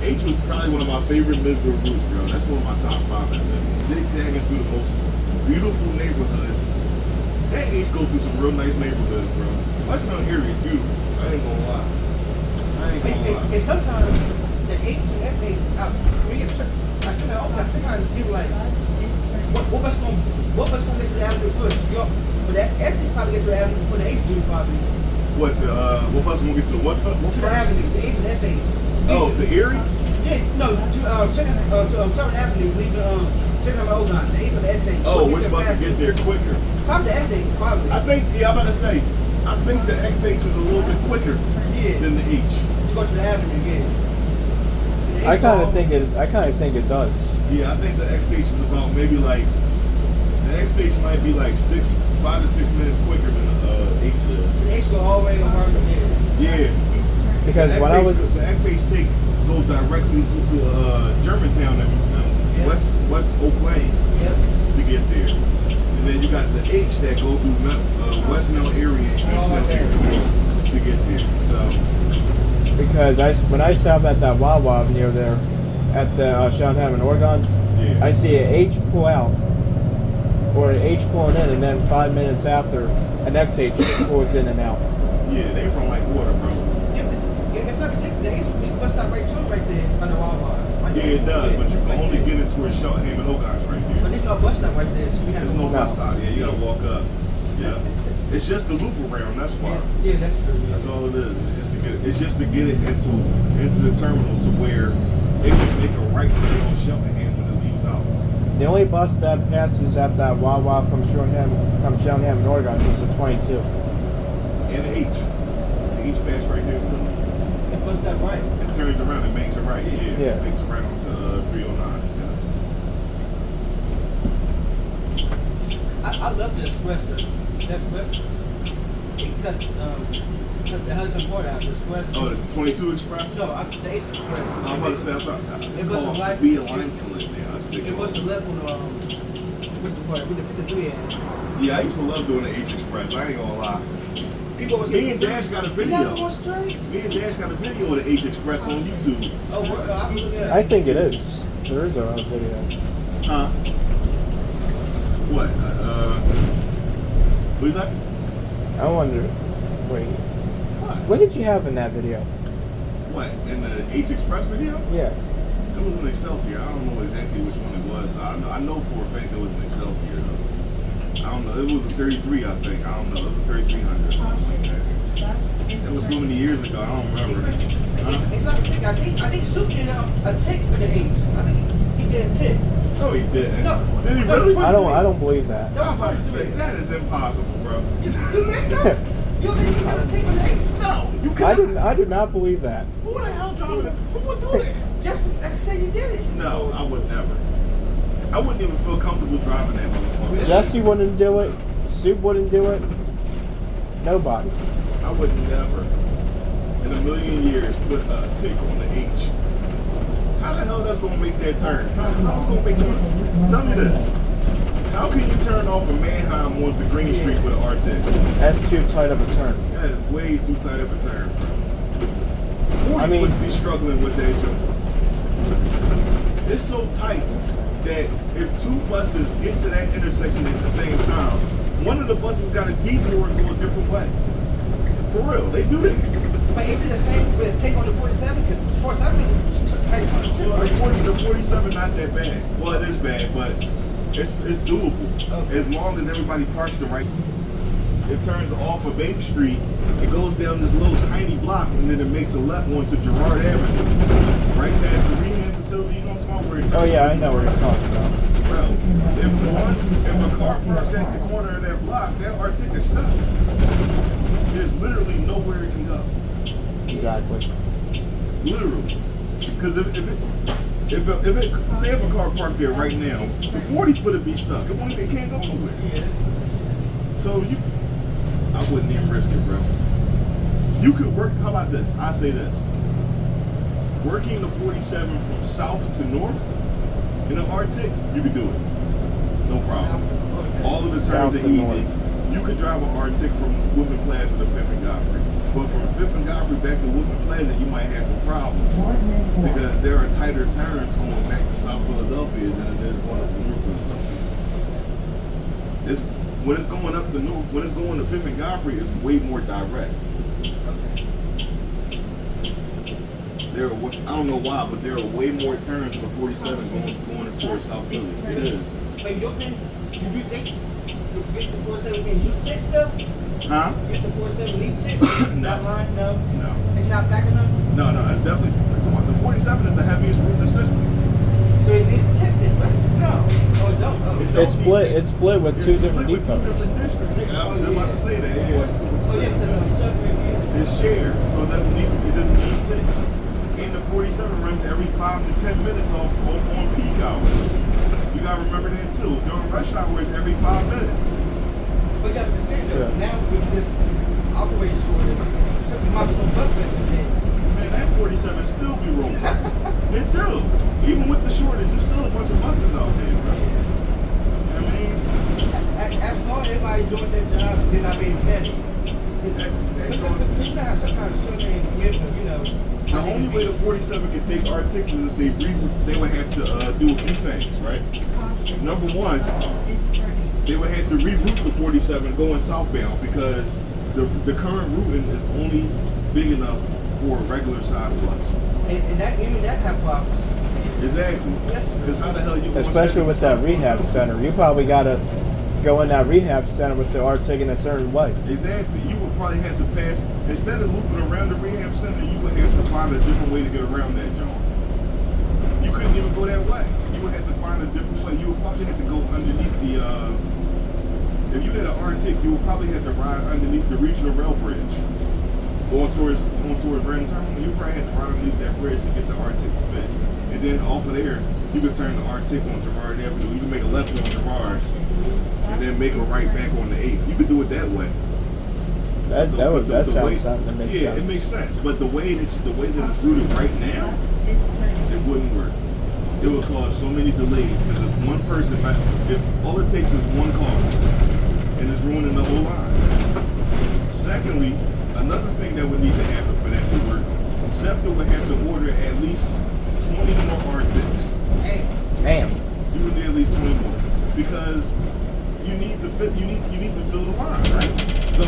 Speaker 2: H was probably one of my favorite Midville routes, bro. That's one of my top 5 at Midville. Zigzagging through the most beautiful neighborhoods. That H go through some real nice neighborhoods, bro. West Mountain area is beautiful. I ain't gonna lie.
Speaker 4: And sometimes the H and S8s out. We get I sometimes people like, what bus gonna get to the avenue first? But that S8's probably get to the avenue before the H2 probably.
Speaker 2: What bus gonna get to what?
Speaker 4: To the avenue, the H and S8s.
Speaker 2: Oh, to Erie?
Speaker 4: Yeah, no, to 7th Avenue, leaving 7th Ogon, the H or the S8.
Speaker 2: Oh, which bus will get there quicker?
Speaker 4: Probably the S8s, probably.
Speaker 2: I think, I'm about to say, I think the XH is a little bit quicker than the H.
Speaker 4: You go to the avenue, yeah.
Speaker 1: I kind of think it does.
Speaker 2: Yeah, I think the XH is about maybe like, the XH might be like 5 to 6 minutes quicker than the H is.
Speaker 4: The H go all the way over there.
Speaker 2: Yeah.
Speaker 1: Because
Speaker 2: the
Speaker 1: when
Speaker 2: XH,
Speaker 1: I was
Speaker 2: the XH goes directly to Germantown and West Oak Lane to get there. And then you got the H that go through West Mill area and East Mill area to get there. So
Speaker 1: because when I stopped at that Wawa near there at the Schoenham and Oregon's,
Speaker 2: yeah.
Speaker 1: I see an H pull out or an H pulling in, and then 5 minutes after an XH pulls in and out.
Speaker 2: Yeah, they run like water, bro.
Speaker 4: If not mistaken, the H bus stop right there by the Wawa.
Speaker 2: Yeah, it does, but you can only get it towards Schoenham and Oregon's right there.
Speaker 4: But there's no bus stop right there, so we have
Speaker 2: There's
Speaker 4: to
Speaker 2: no
Speaker 4: walk
Speaker 2: bus
Speaker 4: out.
Speaker 2: stop. Yeah, you gotta walk up. Yeah. It's just a loop around, that's why.
Speaker 4: Yeah, that's true. Yeah.
Speaker 2: That's all it is. It's just to get it into the terminal to where it can make a right turn on Cheltenham when it leaves out.
Speaker 1: The only bus that passes at that Wawa from Schoenham and Oregon is the 22.
Speaker 2: And the H. The H pass right there too.
Speaker 4: It bus stop right.
Speaker 2: It turns around and makes it right.
Speaker 1: Yeah.
Speaker 2: It makes it right onto 309.
Speaker 4: I love the Express. The Express. Because the Hudson Port out, the Express.
Speaker 2: Oh, the 22 Express?
Speaker 4: No, the Ace Express.
Speaker 2: I'm about to say, I thought
Speaker 4: It was a
Speaker 2: called
Speaker 4: life.
Speaker 2: Via Lincoln. Yeah,
Speaker 4: It was left on what's the part? With the 53 ad.
Speaker 2: Yeah, I used to love doing the H Express. I ain't gonna lie.
Speaker 4: People was
Speaker 2: Me and Dash got a video.
Speaker 4: You got one straight?
Speaker 2: Me and Dash got a video of the H Express on YouTube.
Speaker 4: Oh, I was looking at.
Speaker 1: I think it is. There is a video.
Speaker 2: Huh? What? What is that?
Speaker 1: I wonder. Wait. What did you have in that video?
Speaker 2: What? In the H Express video?
Speaker 1: Yeah.
Speaker 2: It was an Excelsior. I don't know exactly which one it was. I know for a fact it was an Excelsior though. I don't know. It was a 33, I think. I don't know. It was a 3300 or something like that. It was so many years ago. I don't remember.
Speaker 4: If not mistaken, I think Soup did a tick for the A's. I think he did a tick.
Speaker 2: No, he didn't.
Speaker 4: No.
Speaker 2: Did he really?
Speaker 1: I don't believe that.
Speaker 4: No,
Speaker 2: I'm about to say that is impossible, bro.
Speaker 4: You think so? You think he did a tick for the A's?
Speaker 2: No, you can't.
Speaker 1: I did not believe that.
Speaker 2: Who the hell driving it? Who would do that?
Speaker 4: Just let's say you did it.
Speaker 2: No, I would never. I wouldn't even feel comfortable driving that motherfucker.
Speaker 1: Jesse wouldn't do it. Soup wouldn't do it. Nobody.
Speaker 2: I would never, in a million years, put a tick on the H. How the hell that's gonna make that turn? How's gonna make turn? Tell me this. How can you turn off of Mannheim onto Green Street with an R-tick?
Speaker 1: That's too tight of a turn.
Speaker 2: That is way too tight of a turn, bro. 40
Speaker 1: I mean-
Speaker 2: foot be struggling with that jump. It's so tight that if two buses get to that intersection at the same time, one of the buses got a detour and go a different way. For real, they do that.
Speaker 4: But is it the same with a take on the 47? Because 47 is
Speaker 2: The 47 not that bad. Well, it is bad, but it's doable.
Speaker 4: Okay.
Speaker 2: As long as everybody parks the right. It turns off of 8th Street, it goes down this little tiny block, and then it makes a left onto Girard Avenue. Right past the rehab facility, you know what I'm talking about? Where it
Speaker 1: Oh
Speaker 2: turns
Speaker 1: yeah, I know what you're talking about.
Speaker 2: Bro, if a car parks at the corner of that block, that R-tick is stuck. There's literally nowhere it can go.
Speaker 1: Exactly.
Speaker 2: Literally. Because if it say if a car parked there right now, the 40 foot would be stuck. It can't go nowhere. So I wouldn't even risk it, bro. You could work. How about this? I say this: working the 47 from south to north in an R-tick, you could do it. No problem. All of the turns
Speaker 1: South
Speaker 2: are
Speaker 1: to
Speaker 2: easy.
Speaker 1: north.
Speaker 2: You could drive an R-tick from Woodland Plaza to 5th and Godfrey. But from Fifth and Godfrey back to Woodman Plaza, you might have some problems because there are tighter turns going back to South Philadelphia than it is going up to North Philadelphia. When it's going up the north, when it's going to Fifth and Godfrey, it's way more direct. There are, I don't know why, but there are way more turns for 47 going towards South Philly. It is.
Speaker 4: But do you think get the 47 can use tech stuff?
Speaker 2: Huh?
Speaker 4: Get the 47 lease tech?
Speaker 2: No.
Speaker 4: That line? No.
Speaker 2: No.
Speaker 4: It's not back enough?
Speaker 2: No, that's definitely. The 47 is the heaviest route in the system.
Speaker 4: So it needs to test it, right?
Speaker 2: No.
Speaker 4: Oh, it don't? Oh.
Speaker 1: It's split with two different
Speaker 2: With two
Speaker 1: depots.
Speaker 2: different districts. Yeah, I was just about to say that. Yeah.
Speaker 4: Oh, yeah, because I'm shuttering here.
Speaker 2: It's shared, so it doesn't need 6. And the 47 runs every 5 to 10 minutes on peak hours. You gotta remember that too. During rush hour, it's every 5 minutes.
Speaker 4: But yeah, but seriously, now with this operating shortage, there might be some bus missing there.
Speaker 2: Man, that 47 still be rolling. It do. Even with the shortage, there's still a bunch of buses out there, bro. I mean,
Speaker 4: as long as everybody doing their job, they're not being petty. Because you know how sometimes Southern and Midland, you know.
Speaker 2: the only way the 47 can take R6 is if they would have to do a few things, right? Number one, they would have to reroute the 47 going southbound because the current routing is only big enough for a regular size bus.
Speaker 4: And that have problems.
Speaker 2: Exactly.
Speaker 4: Yes.
Speaker 2: Because how the hell you going
Speaker 1: Especially with that rehab center. You probably got to go in that rehab center with the R-TIG in a certain way.
Speaker 2: Exactly. You would probably have to pass, instead of looping around the rehab center, you would have to find a different way to get around that joint. You couldn't even go that way. You would have to find a different way. You would probably have to go underneath the, if you had an R-TIG, you would probably have to ride underneath the regional rail bridge. Going towards Brandon Terminal, you probably had to ride underneath that bridge to get the R-TIG to fit. And then off of there, you could turn the R-TIG on Girard Avenue. You could make a left on Girard and then make a right back on the 8th. You could do it that way.
Speaker 1: That sounds something that makes sense.
Speaker 2: Yeah, it makes sense. But the way that it's routed right now, it wouldn't work. It would cause so many delays because if one person, if all it takes is one car, and it's ruining the whole line. Secondly, another thing that would need to happen for that to work, Septa would have to order at least 20 more R-TIGs.
Speaker 1: Damn.
Speaker 2: You would need at least 20 more because you need to fill the line, right? So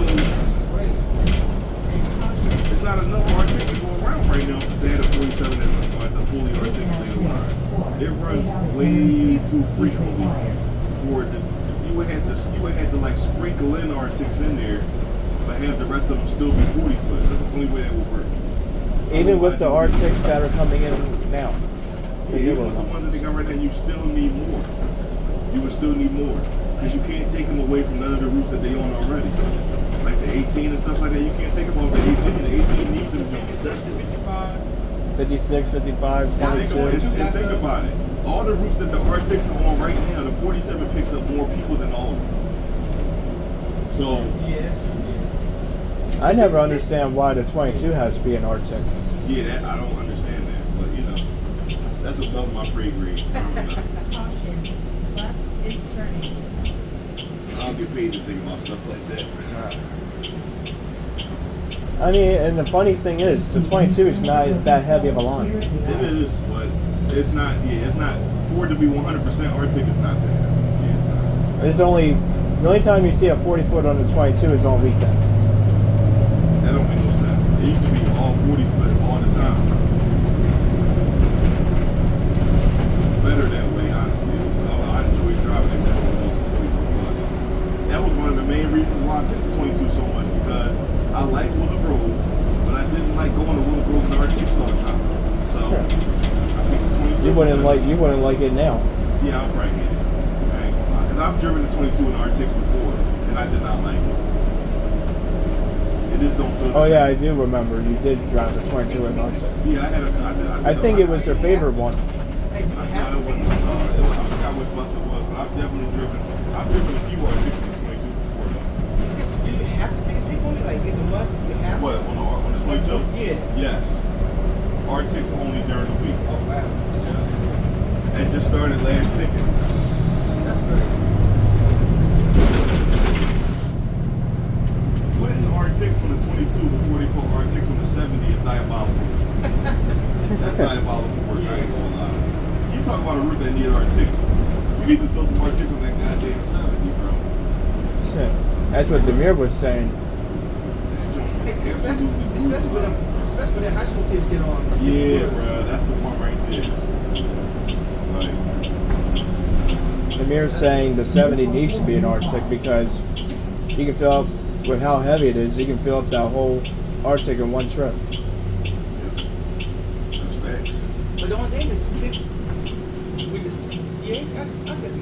Speaker 2: it's not enough R-TIGs to go around right now if they had a 47 as a fully articulated line. It runs way too frequently for the. You would have to like sprinkle in R-TIGs in there, but have the rest of them still be 40 foot. That's the only way that would work.
Speaker 1: Even with the R-TIGs that are coming in now.
Speaker 2: Yeah, even with the ones that they got right now, you still need more. You would still need more. Because you can't take them away from none of the routes that they own already. Like the 18 and stuff like that, you can't take them off the 18. The 18 needs them to
Speaker 4: 56 to 55.
Speaker 1: 56, 55, 22.
Speaker 2: And think about it. All the routes that the R-TIGs are on right now, the 47 picks up more people than all of them. So,
Speaker 4: Yes.
Speaker 1: I never understand why the 22 has to be an R-TIG.
Speaker 2: yeah, that I don't understand that. But, you know, that's above my pay grade. So I don't know.
Speaker 3: Caution, bus is turning.
Speaker 2: I don't get paid to think about stuff like that.
Speaker 1: I mean, and the funny thing is, the 22 is not that heavy of a line.
Speaker 2: It is, but it's not, it's not, for it to be 100% R-TIG, it's not that. Yeah, it's not.
Speaker 1: The only time you see a 40 foot on the 22 is on weekends.
Speaker 2: That don't make no sense. It used to be all 40 foot all the time. Better that way, honestly. I enjoy driving it when it was a 40 foot bus. That was one of the main reasons why I picked the 22 so much because I like Willow Grove, but I didn't like going to Willow Grove and R6 all the time. So I picked the 22.
Speaker 1: You wouldn't like it now.
Speaker 2: Yeah, I'll probably get it. Because I've driven the 22 and R6 before, and I did not like it. It just don't feel the
Speaker 1: Oh
Speaker 2: same.
Speaker 1: yeah, I do remember you did drive the 22 in R-TIG.
Speaker 2: Yeah,
Speaker 1: I think it was your favorite one.
Speaker 4: Hey, you
Speaker 2: I
Speaker 4: have to take it.
Speaker 2: forgot which bus it was, but I've definitely driven. I've driven a few R6 and 22 before, though.
Speaker 4: Yes, do you have to take a tape on it? Like, it's a must? You have
Speaker 2: What,
Speaker 4: to?
Speaker 2: on the 22?
Speaker 4: Yeah.
Speaker 2: Yes. R6 only during the week.
Speaker 4: Oh, wow.
Speaker 2: Yeah. And just started last picking.
Speaker 4: That's great.
Speaker 2: Putting R6 on the 22 too before they put R6 on the 70 is diabolical. That's diabolical work. I ain't gonna lie. You talk about a route that need R6. You need to throw some R6 on that goddamn 70, bro.
Speaker 1: Shit. That's what Demir was saying.
Speaker 4: Especially when the high school kids get on.
Speaker 2: Yeah, bro, that's the one right there. Like,
Speaker 1: Demir's saying the 70 needs to be an Arctic because you can fill up with how heavy it is. You can fill up that whole Arctic in one trip.
Speaker 2: that's facts.
Speaker 4: But the only thing is, we can see, yeah, I guess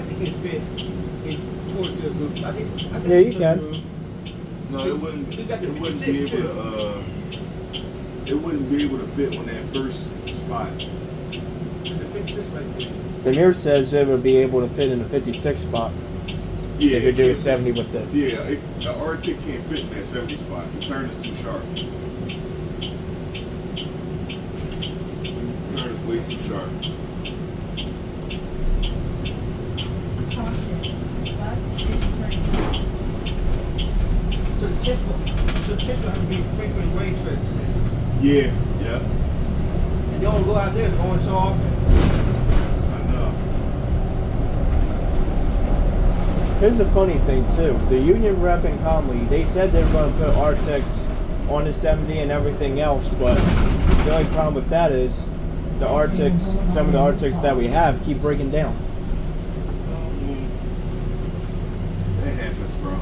Speaker 4: he can fit in towards the group. I guess
Speaker 1: Yeah, you can.
Speaker 2: No, it wouldn't.
Speaker 4: We got the
Speaker 2: It wouldn't be
Speaker 4: 56
Speaker 2: able to. It wouldn't be able to fit on that first spot.
Speaker 4: The 56 right there.
Speaker 1: Demir says it would be able to fit in the 56 spot
Speaker 2: Yeah,
Speaker 1: if you
Speaker 2: it
Speaker 1: do a
Speaker 2: can't-
Speaker 1: 70 with the.
Speaker 2: Yeah, the R-Tick can't fit in that 70 spot. The turn is too sharp. The turn is way too sharp.
Speaker 3: Caution, bus is turning.
Speaker 4: So the chips will have to be Frankford and Knights trips.
Speaker 2: Yeah, yeah,
Speaker 4: And they don't go out there going so often.
Speaker 2: I know.
Speaker 1: Here's the funny thing too. The union rep in Conley, they said they were going to put Arctics on the 70 and everything else, but the only problem with that is the Arctics, some of the Arctics that we have keep breaking down.
Speaker 2: That happens, bro.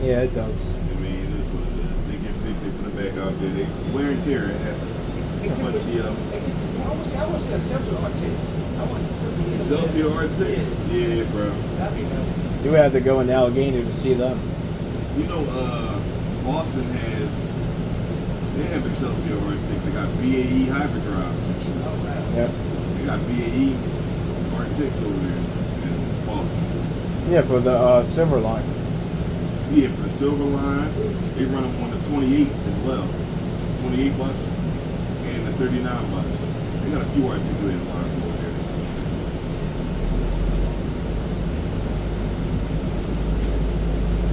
Speaker 1: Yeah, it does.
Speaker 2: I mean, it is what it is. They get fixed, they put it back out there. They wear and tear, it happens. But
Speaker 4: I want to see a Excelsior R6. I want to see something.
Speaker 2: Excelsior R6? Yeah, bro.
Speaker 4: That'd be nice.
Speaker 1: You have to go in Allegheny to see them.
Speaker 2: You know, Boston they have Excelsior R6. They got BAE hybrid drive.
Speaker 4: Oh, wow.
Speaker 1: Yeah.
Speaker 2: They got BAE R6 over there in Boston.
Speaker 1: Yeah, for the Silver Line.
Speaker 2: Yeah, for the Silver Line, they run them on the 28 as well. 28 bus and the 39 bus. They got a few articulated lines over there.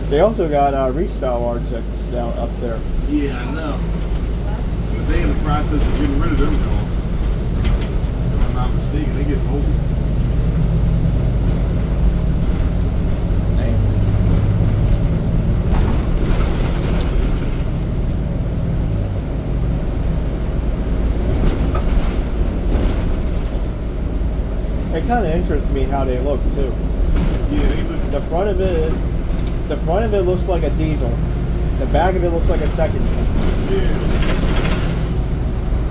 Speaker 1: They also got Restyle Arctics down up there.
Speaker 2: Yeah, I know. But they in the process of getting rid of them dogs. If I'm not mistaken, they getting old.
Speaker 1: It kind of interests me how they look too.
Speaker 2: Yeah, they look.
Speaker 1: The front of it looks like a diesel. The back of it looks like a second gen.
Speaker 2: Yeah.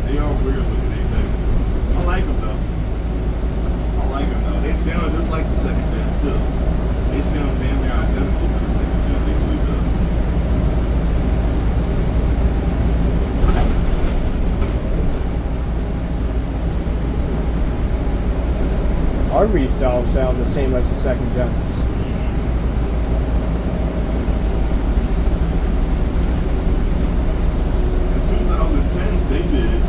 Speaker 2: They all weird looking, ain't they? I like them though. They sound just like the second gens too. They sound damn near identical to the second gen. They really do.
Speaker 1: Our Restyles sound the same as the second gens.
Speaker 2: The 2010s they did.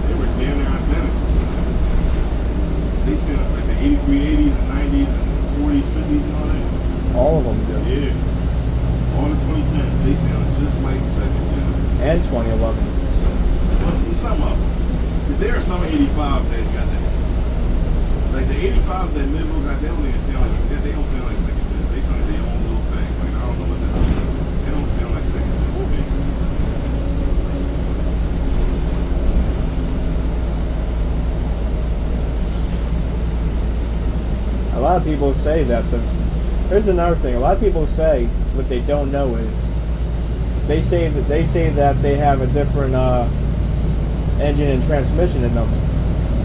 Speaker 2: They were damn near identical. They sound like the 8380s and 90s and 40s, 50s and all that.
Speaker 1: All of them do.
Speaker 2: Yeah. All the 2010s, they sound just like second gens.
Speaker 1: And 2011s.
Speaker 2: Well, some of them. Because there are some 85s that got that. Like the 85s that Midville got, they don't even sound like, they don't sound like second gens. They sound like their own little thing. Like, I don't know what the hell. They don't sound like second gens to me.
Speaker 1: A lot of people say that here's another thing. A lot of people say what they don't know is they say that they have a different engine and transmission in them.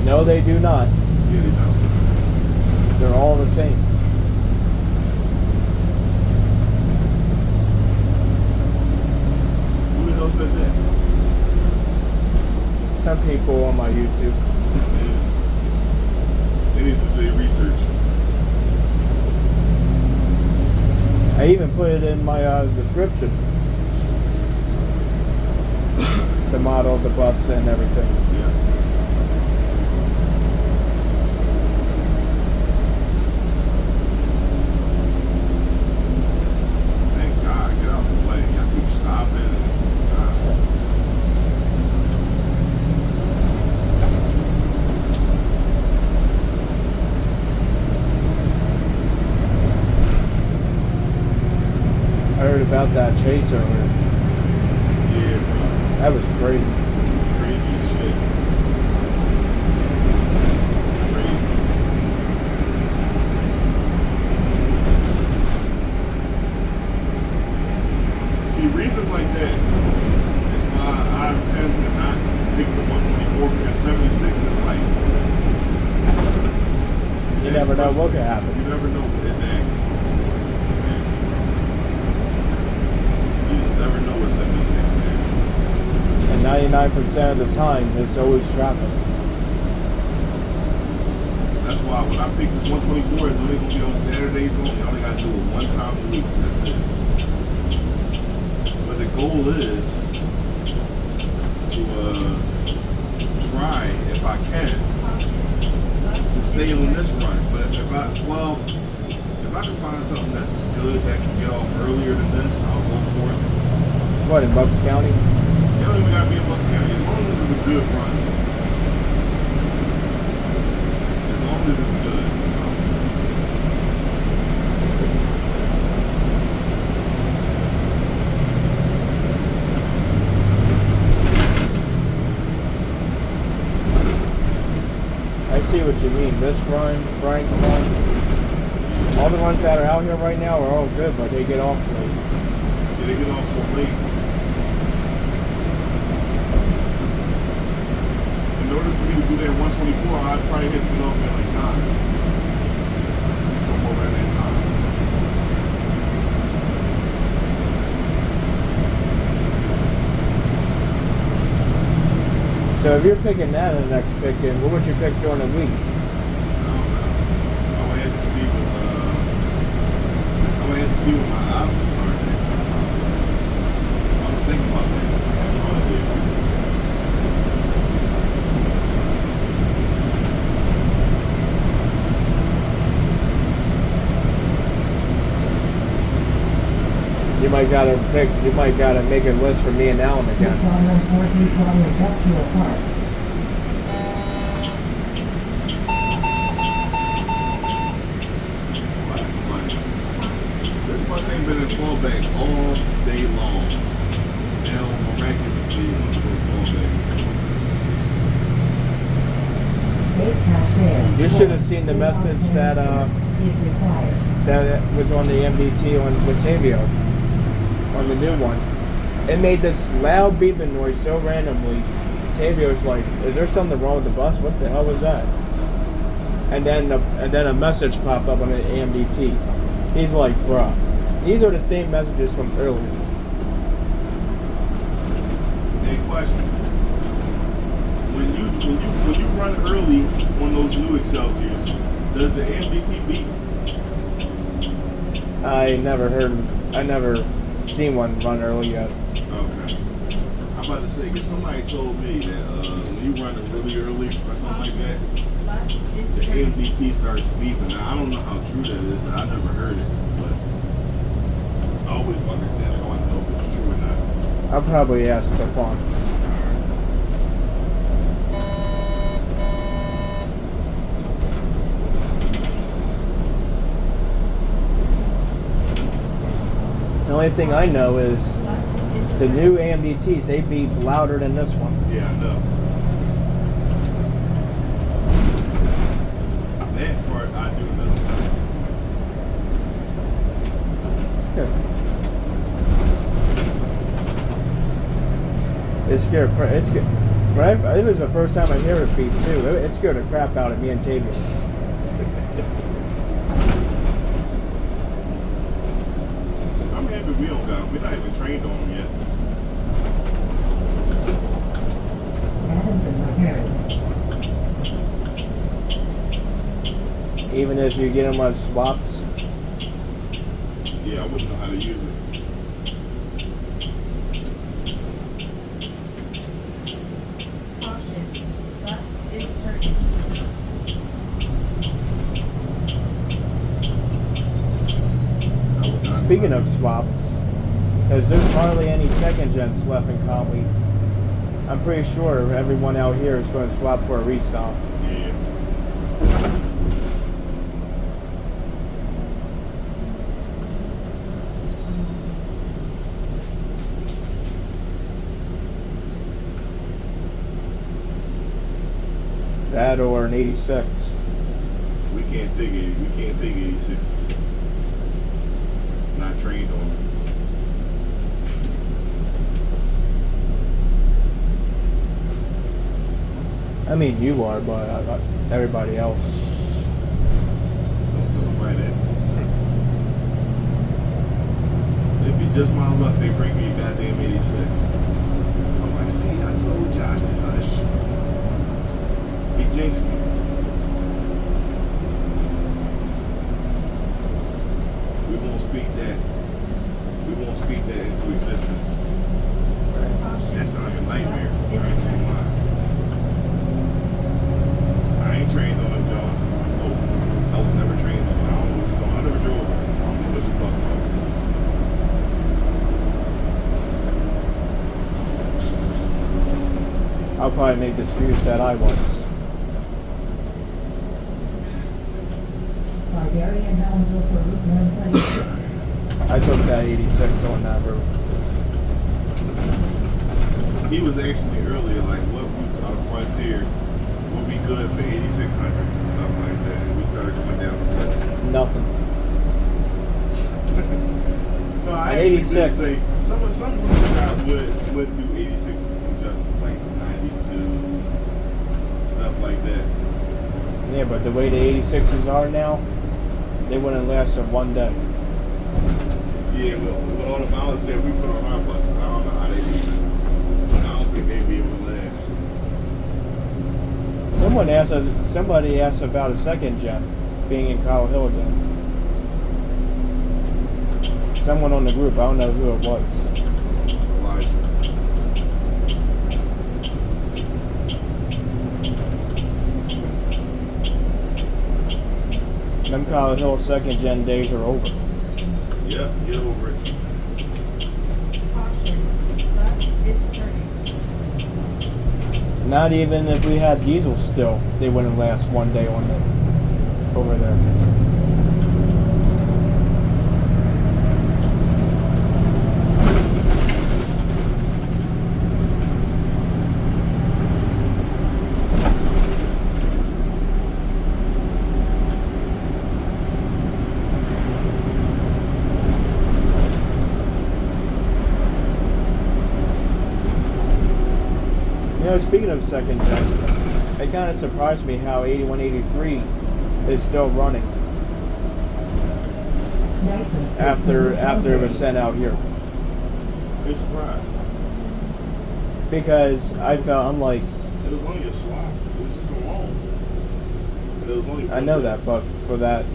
Speaker 1: No, they do not.
Speaker 2: Yeah, they don't.
Speaker 1: They're all the same.
Speaker 2: Who the hell said that?
Speaker 1: Some people on my YouTube.
Speaker 2: Yeah. They need to do their research.
Speaker 1: I even put it in my description. The model of the bus and everything.
Speaker 2: Yeah. Thank God, get out of the way. Y'all keep stopping.
Speaker 1: about that chase earlier.
Speaker 2: Yeah, bro.
Speaker 1: That was crazy.
Speaker 2: Crazy as shit. Crazy. See, reasons like that is why I tend to not pick the 124 because 76 is like.
Speaker 1: You never know what could happen.
Speaker 2: You never know. Exactly. You just never know with 76, man.
Speaker 1: And 99% of the time, it's always traffic.
Speaker 2: That's why when I pick this 124, it's only going to be on Saturdays only. I only got to do it one time a week. That's it. But the goal is to try, if I can, to stay on this run. But if I can find something that's good that can get off earlier than this, I'll go for it.
Speaker 1: What, in Bucks County?
Speaker 2: You don't even gotta be in Bucks County. As long as this is a good run. As long as it's good.
Speaker 1: I see what you mean. This run, Frank run, all the ones that are out here right now are all good, but they get off late.
Speaker 2: Yeah, they get off so late. In order for me to do that 124, I'd probably have to get off at like 9. Somewhere around that time.
Speaker 1: So if you're picking that in the next pick-in, what would you pick during the week?
Speaker 2: I don't know. I would have to see what my options are at that time. I was thinking about that. I have no idea.
Speaker 1: You might gotta make a list for me and Alan again.
Speaker 3: It's on Newflyer Xcelsior Park.
Speaker 2: This bus ain't been in fallback all day long. Now, miraculously, it's been fallback.
Speaker 3: Base cash there.
Speaker 1: You should have seen the message that
Speaker 3: Is required.
Speaker 1: that was on the MDT with Tavio, on the new one. It made this loud beeping noise so randomly. Tavio's like, "Is there something wrong with the bus? What the hell was that?" And then a message popped up on the AMDT. He's like, "Bruh, these are the same messages from earlier."
Speaker 2: Hey, question. When you run early on those new Excelsiors, does the MDT beep?
Speaker 1: I never seen one run early yet.
Speaker 2: Okay. I'm about to say, because somebody told me that when you run it really early or something like that, the AMDT starts beeping. Now, I don't know how true that is. I never heard it, but I always wondered that. I want to know if it's true or not.
Speaker 1: I'll probably ask Stephon. The only thing I know is the new AMDTs, they beep louder than this one.
Speaker 2: Yeah, I know. That part I do know.
Speaker 1: It scared. Right? It was the first time I hear it beep too. It scared the crap out of me and Tavia.
Speaker 2: I'm happy we don't got them. We're not even trained on them yet.
Speaker 3: Adams and Mahari.
Speaker 1: Even if you get them on swaps.
Speaker 2: Yeah, I wouldn't know how to use it.
Speaker 5: Caution, bus is turning.
Speaker 1: Speaking of swaps, because there's hardly any second gens left in Conway, I'm pretty sure everyone out here is going to swap for a restock.
Speaker 2: Yeah.
Speaker 1: that or an 86.
Speaker 2: We can't take 86s. Not trained on them.
Speaker 1: I mean, you are, but everybody else.
Speaker 2: Don't tell nobody that. It'd be just my luck they bring me a goddamn 86. I'm like, see, I told Josh to hush. He jinxed me. We won't speak that into existence. That sounds like a nightmare. I ain't trained on them, Jones. Nope. I was never trained on them. I don't know what you're talking about. I never drove them. I don't know what you're talking about.
Speaker 1: I'll probably make the excuse that I was.
Speaker 3: Barbarian eligible for Route 136.
Speaker 1: I took that 86 on that route.
Speaker 2: He was asking me earlier, like, what routes on the frontier would be good for 8600s and stuff like that. And we started going down the list.
Speaker 1: Nothing.
Speaker 2: No, I
Speaker 1: An
Speaker 2: actually
Speaker 1: 86.
Speaker 2: did say some routes guys would do 86s some justice, like 92, stuff like that.
Speaker 1: Yeah, but the way the 86s are now, they wouldn't last in one day.
Speaker 2: Yeah, with all the mileage that we put on our buses, I don't know how they do that. I don't think they'd be able to last.
Speaker 1: Somebody asked about a second gen being in Kyle Hill again. Someone on the group, I don't know who it was.
Speaker 2: Elijah.
Speaker 1: Them Kyle Hill second gen days are over.
Speaker 2: Yep, get over it.
Speaker 5: Caution, bus is turning.
Speaker 1: Not even if we had diesel still, they wouldn't last one day on it over there. You know, speaking of second gen, it kind of surprised me how 8183 is still running after it was sent out here.
Speaker 2: Big surprise.
Speaker 1: Because I'm like,
Speaker 2: It was only a swap. It was just a loan. And it was only
Speaker 1: I know that, but for that,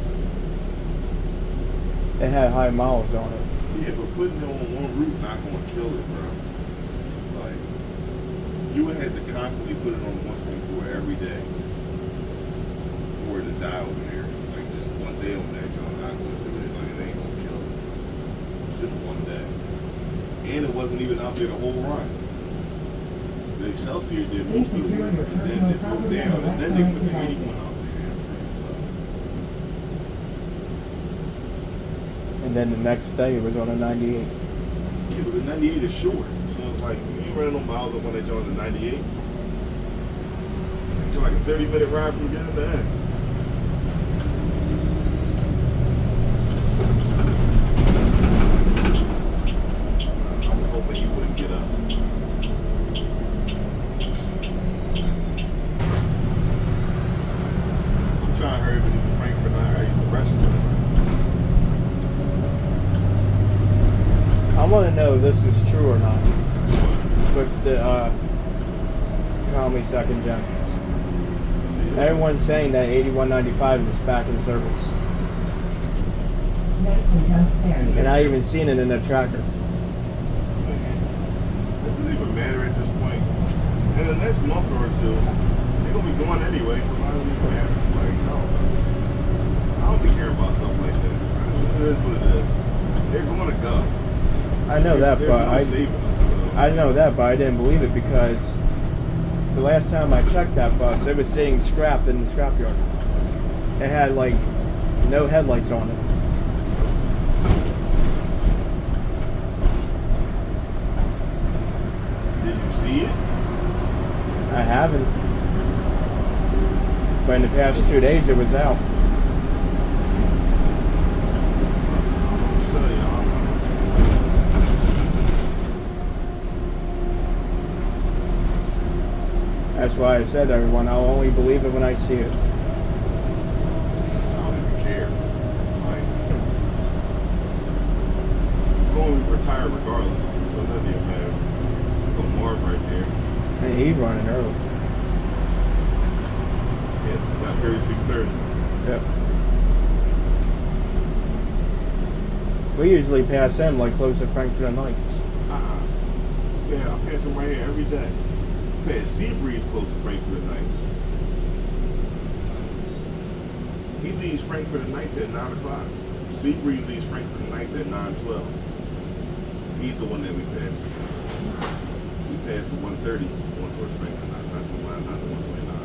Speaker 1: it had high miles on it.
Speaker 2: Yeah, but putting it on one route not going to kill it, bro. Like, you would have to constantly put it on 124 every day for it to die over there. Like, just one day on that joint, not going to do it. Like, it ain't going to kill it. It's just one day. And it wasn't even out there the whole run. The Excelsior did most of the run, and then it broke down, and then they put the 81 out there. So,
Speaker 1: And then the next day it was on a 98.
Speaker 2: yeah, but the 98 is short. So it's like, you ain't running no miles up on that joint, the 98. It's like a 30-minute ride from beginning to end. I was hoping you wouldn't get up. I'm trying to hurry up and get to Frankford and Knights. I used to wrestle with him.
Speaker 1: I want to know if this is true or not with the Comey second gens. Everyone's saying that 8195 is back in service. And I even seen it in the tracker.
Speaker 2: Doesn't even matter at this point. In the next month or two, they're gonna be going anyway, so why does it even matter? Like, no. I don't be caring about stuff like that. It is what it is. They're gonna go.
Speaker 1: I know that,
Speaker 2: There's
Speaker 1: but
Speaker 2: no saving them, so.
Speaker 1: I know that, but I didn't believe it because the last time I checked that bus, it was sitting scrapped in the scrapyard. It had like no headlights on it.
Speaker 2: Did you see it?
Speaker 1: I haven't. But in the past 2 days, it was out. That's why I said to everyone, I'll only believe it when I see it.
Speaker 2: I don't even care. Like, he's going to retire regardless, so that doesn't matter. Go Marv right there.
Speaker 1: And he's running early.
Speaker 2: Yeah, got 36:30.
Speaker 1: Yep. We usually pass him like close to Frankford and Knights.
Speaker 2: Yeah, I pass him right here every day. Pass Seabreeze close to Frankford and Knights. He leaves Frankford and Knights at 9 o'clock. Seabreeze leaves Frankford and Knights at 9:12. He's the one that we passed. We passed the 130 going towards Frankford and Knights, not the 129.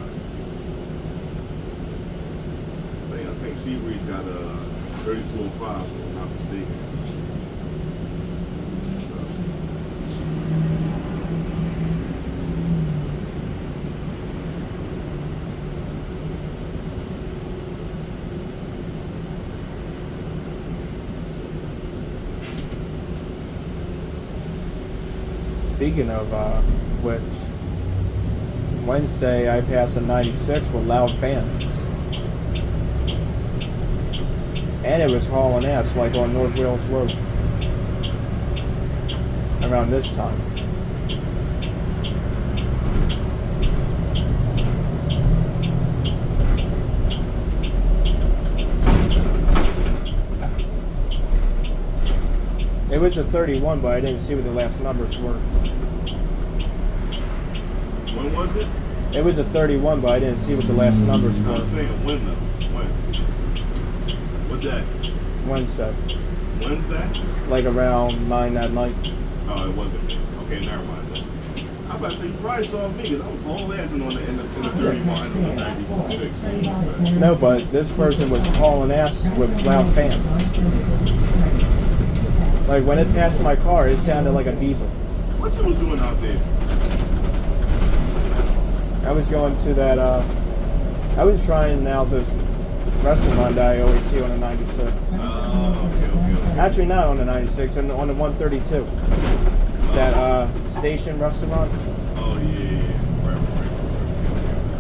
Speaker 2: I think Seabreeze got a 3205, if I'm not mistaken.
Speaker 1: Speaking of which, Wednesday I passed a 96 with loud fans. And it was hauling ass like on North Wales Road. Around this time. It was a 31, but I didn't see what the last numbers were.
Speaker 2: When was it?
Speaker 1: It was a 31, but I didn't see what the last numbers
Speaker 2: No,
Speaker 1: were.
Speaker 2: I'm saying when though. When? What day?
Speaker 1: Wednesday.
Speaker 2: Wednesday?
Speaker 1: Like around 9 that night.
Speaker 2: Oh, it wasn't me. Okay, never mind then. I'm about to say, you probably saw me because I was all assing on the end of the 31 and the 96.
Speaker 1: No, but this person was hauling ass with loud fans. Like when it passed my car, it sounded like a diesel.
Speaker 2: What you was doing out there?
Speaker 1: I was going to that, I was trying out this restaurant that I always see on the 96.
Speaker 2: Oh, okay.
Speaker 1: Actually not on the 96, on the 132. That station restaurant.
Speaker 2: Oh, yeah. Right.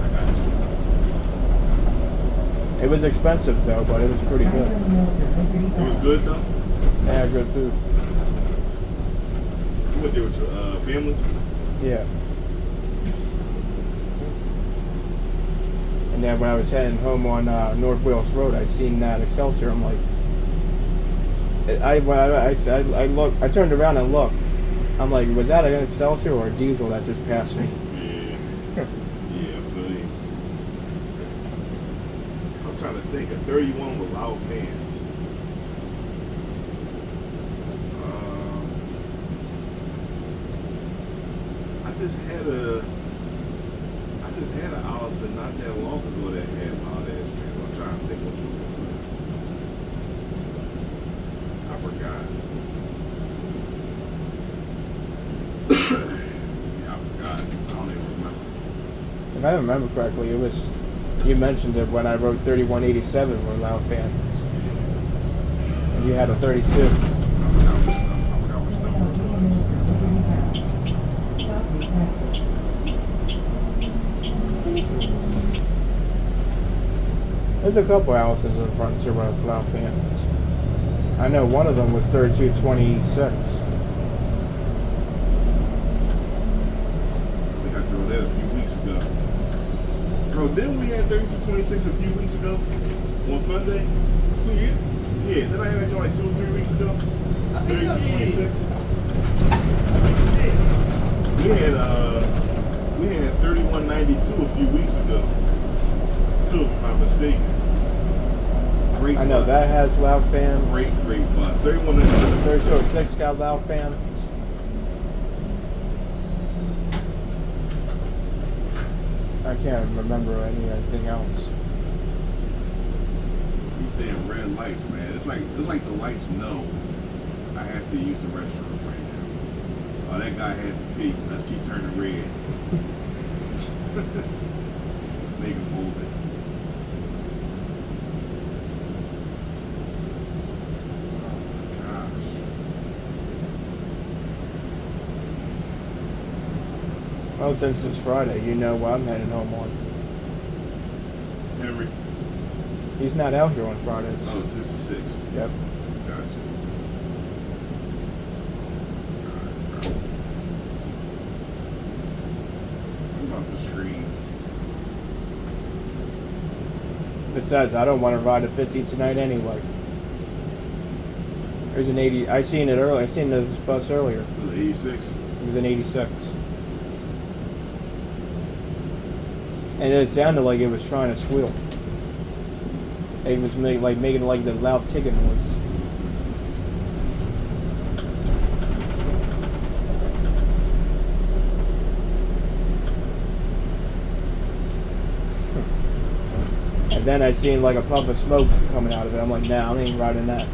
Speaker 2: I got you.
Speaker 1: It was expensive though, but it was pretty good.
Speaker 2: It was good though?
Speaker 1: They had good food.
Speaker 2: You went there with your family?
Speaker 1: Yeah. And then when I was heading home on North Wales Road, I seen that Excelsior. I'm like, I looked. I turned around and looked. I'm like, was that an Excelsior or a diesel that just passed me?
Speaker 2: Yeah. Yeah, I feel you. I'm trying to think of 31 with loud fans. I just had an Allison not that long ago that had loud ass fans. I'm trying to think what you I forgot. Yeah, I forgot. I don't even remember.
Speaker 1: If I remember correctly, it was, you mentioned it when I wrote 3187 were loud fans. And you had a 32.
Speaker 2: I forgot which number it was.
Speaker 1: There's a couple houses in Frontier with loud fans. I know one of them was 3226.
Speaker 2: I think I drove that a few weeks ago. Bro, didn't we have 3226 a few weeks ago? On Sunday?
Speaker 4: Who you?
Speaker 2: Yeah, didn't I have that joint like 2 or 3 weeks ago?
Speaker 4: I think so.
Speaker 2: 3226?
Speaker 4: Yeah.
Speaker 2: We had 3192 a few weeks ago. Too, if I'm not mistaken. Great
Speaker 1: I know
Speaker 2: bus.
Speaker 1: that has loud fans.
Speaker 2: Great bus. 3192.
Speaker 1: 3206 got loud fans. I can't remember anything else.
Speaker 2: These damn red lights, man. It's like the lights know I have to use the restroom right now. Oh, that guy has to pee. Let's keep turning red. Make him hold it.
Speaker 1: Oh, since it's Friday, you know what I'm heading home on.
Speaker 2: Henry.
Speaker 1: He's not out here on Fridays.
Speaker 2: Oh, 66.
Speaker 1: Yep.
Speaker 2: Gotcha. I'm off the screen.
Speaker 1: Besides, I don't want to ride a 50 tonight anyway. There's an 80. I seen it earlier. I seen this bus earlier.
Speaker 2: Was it 86?
Speaker 1: It was an 86. And it sounded like it was trying to squeal. It was making like the loud ticket noise. And then I seen like a puff of smoke coming out of it. I'm like, nah, I ain't riding that.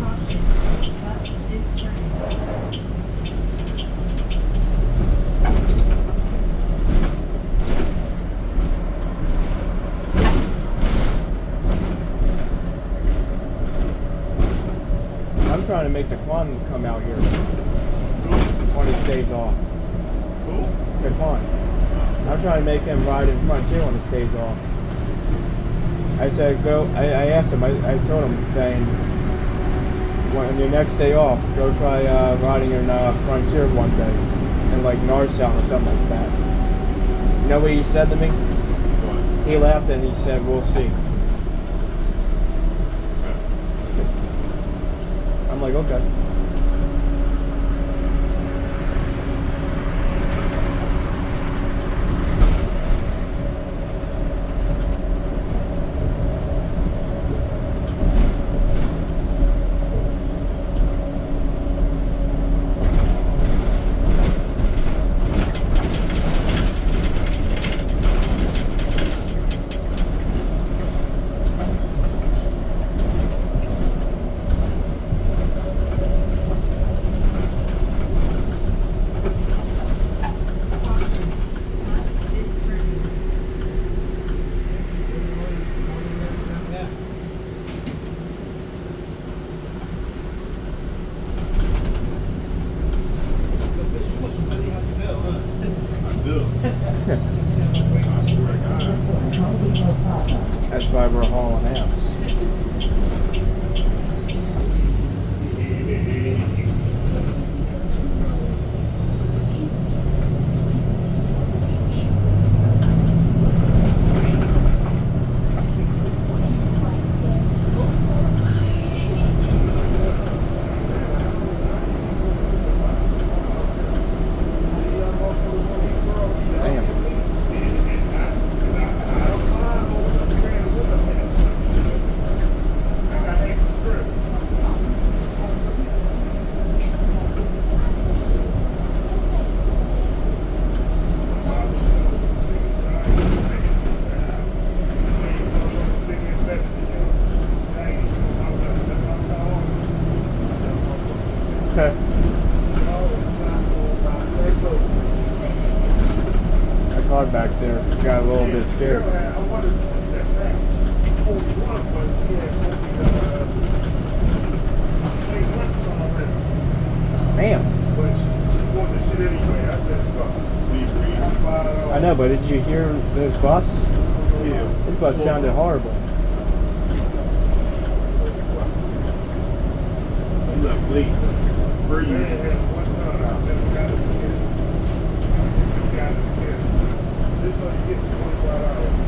Speaker 5: Caution, bus is turning.
Speaker 1: I'm trying to make the Quan come out here on his days off.
Speaker 2: Who?
Speaker 1: The Quan. I'm trying to make him ride in Frontier on his days off. I said, go. I asked him. I told him, saying, on your next day off, go try riding in Frontier one day, in like Norristown or something like that. You know what he said to me?
Speaker 2: What?
Speaker 1: He laughed and he said, "We'll see." I'm like, okay.
Speaker 5: Caution, bus is turning.
Speaker 4: You must really have to go, huh?
Speaker 2: I do. I swear to God.
Speaker 3: Home Depot Plaza.
Speaker 1: That's why we're hauling ass. Damn. That car back there got a little bit scared. Damn.
Speaker 2: Sea breeze.
Speaker 1: I know, but did you hear this bus?
Speaker 2: Yeah.
Speaker 1: This bus sounded horrible.
Speaker 2: You left late. Per usual.
Speaker 6: This one you get 24 hours.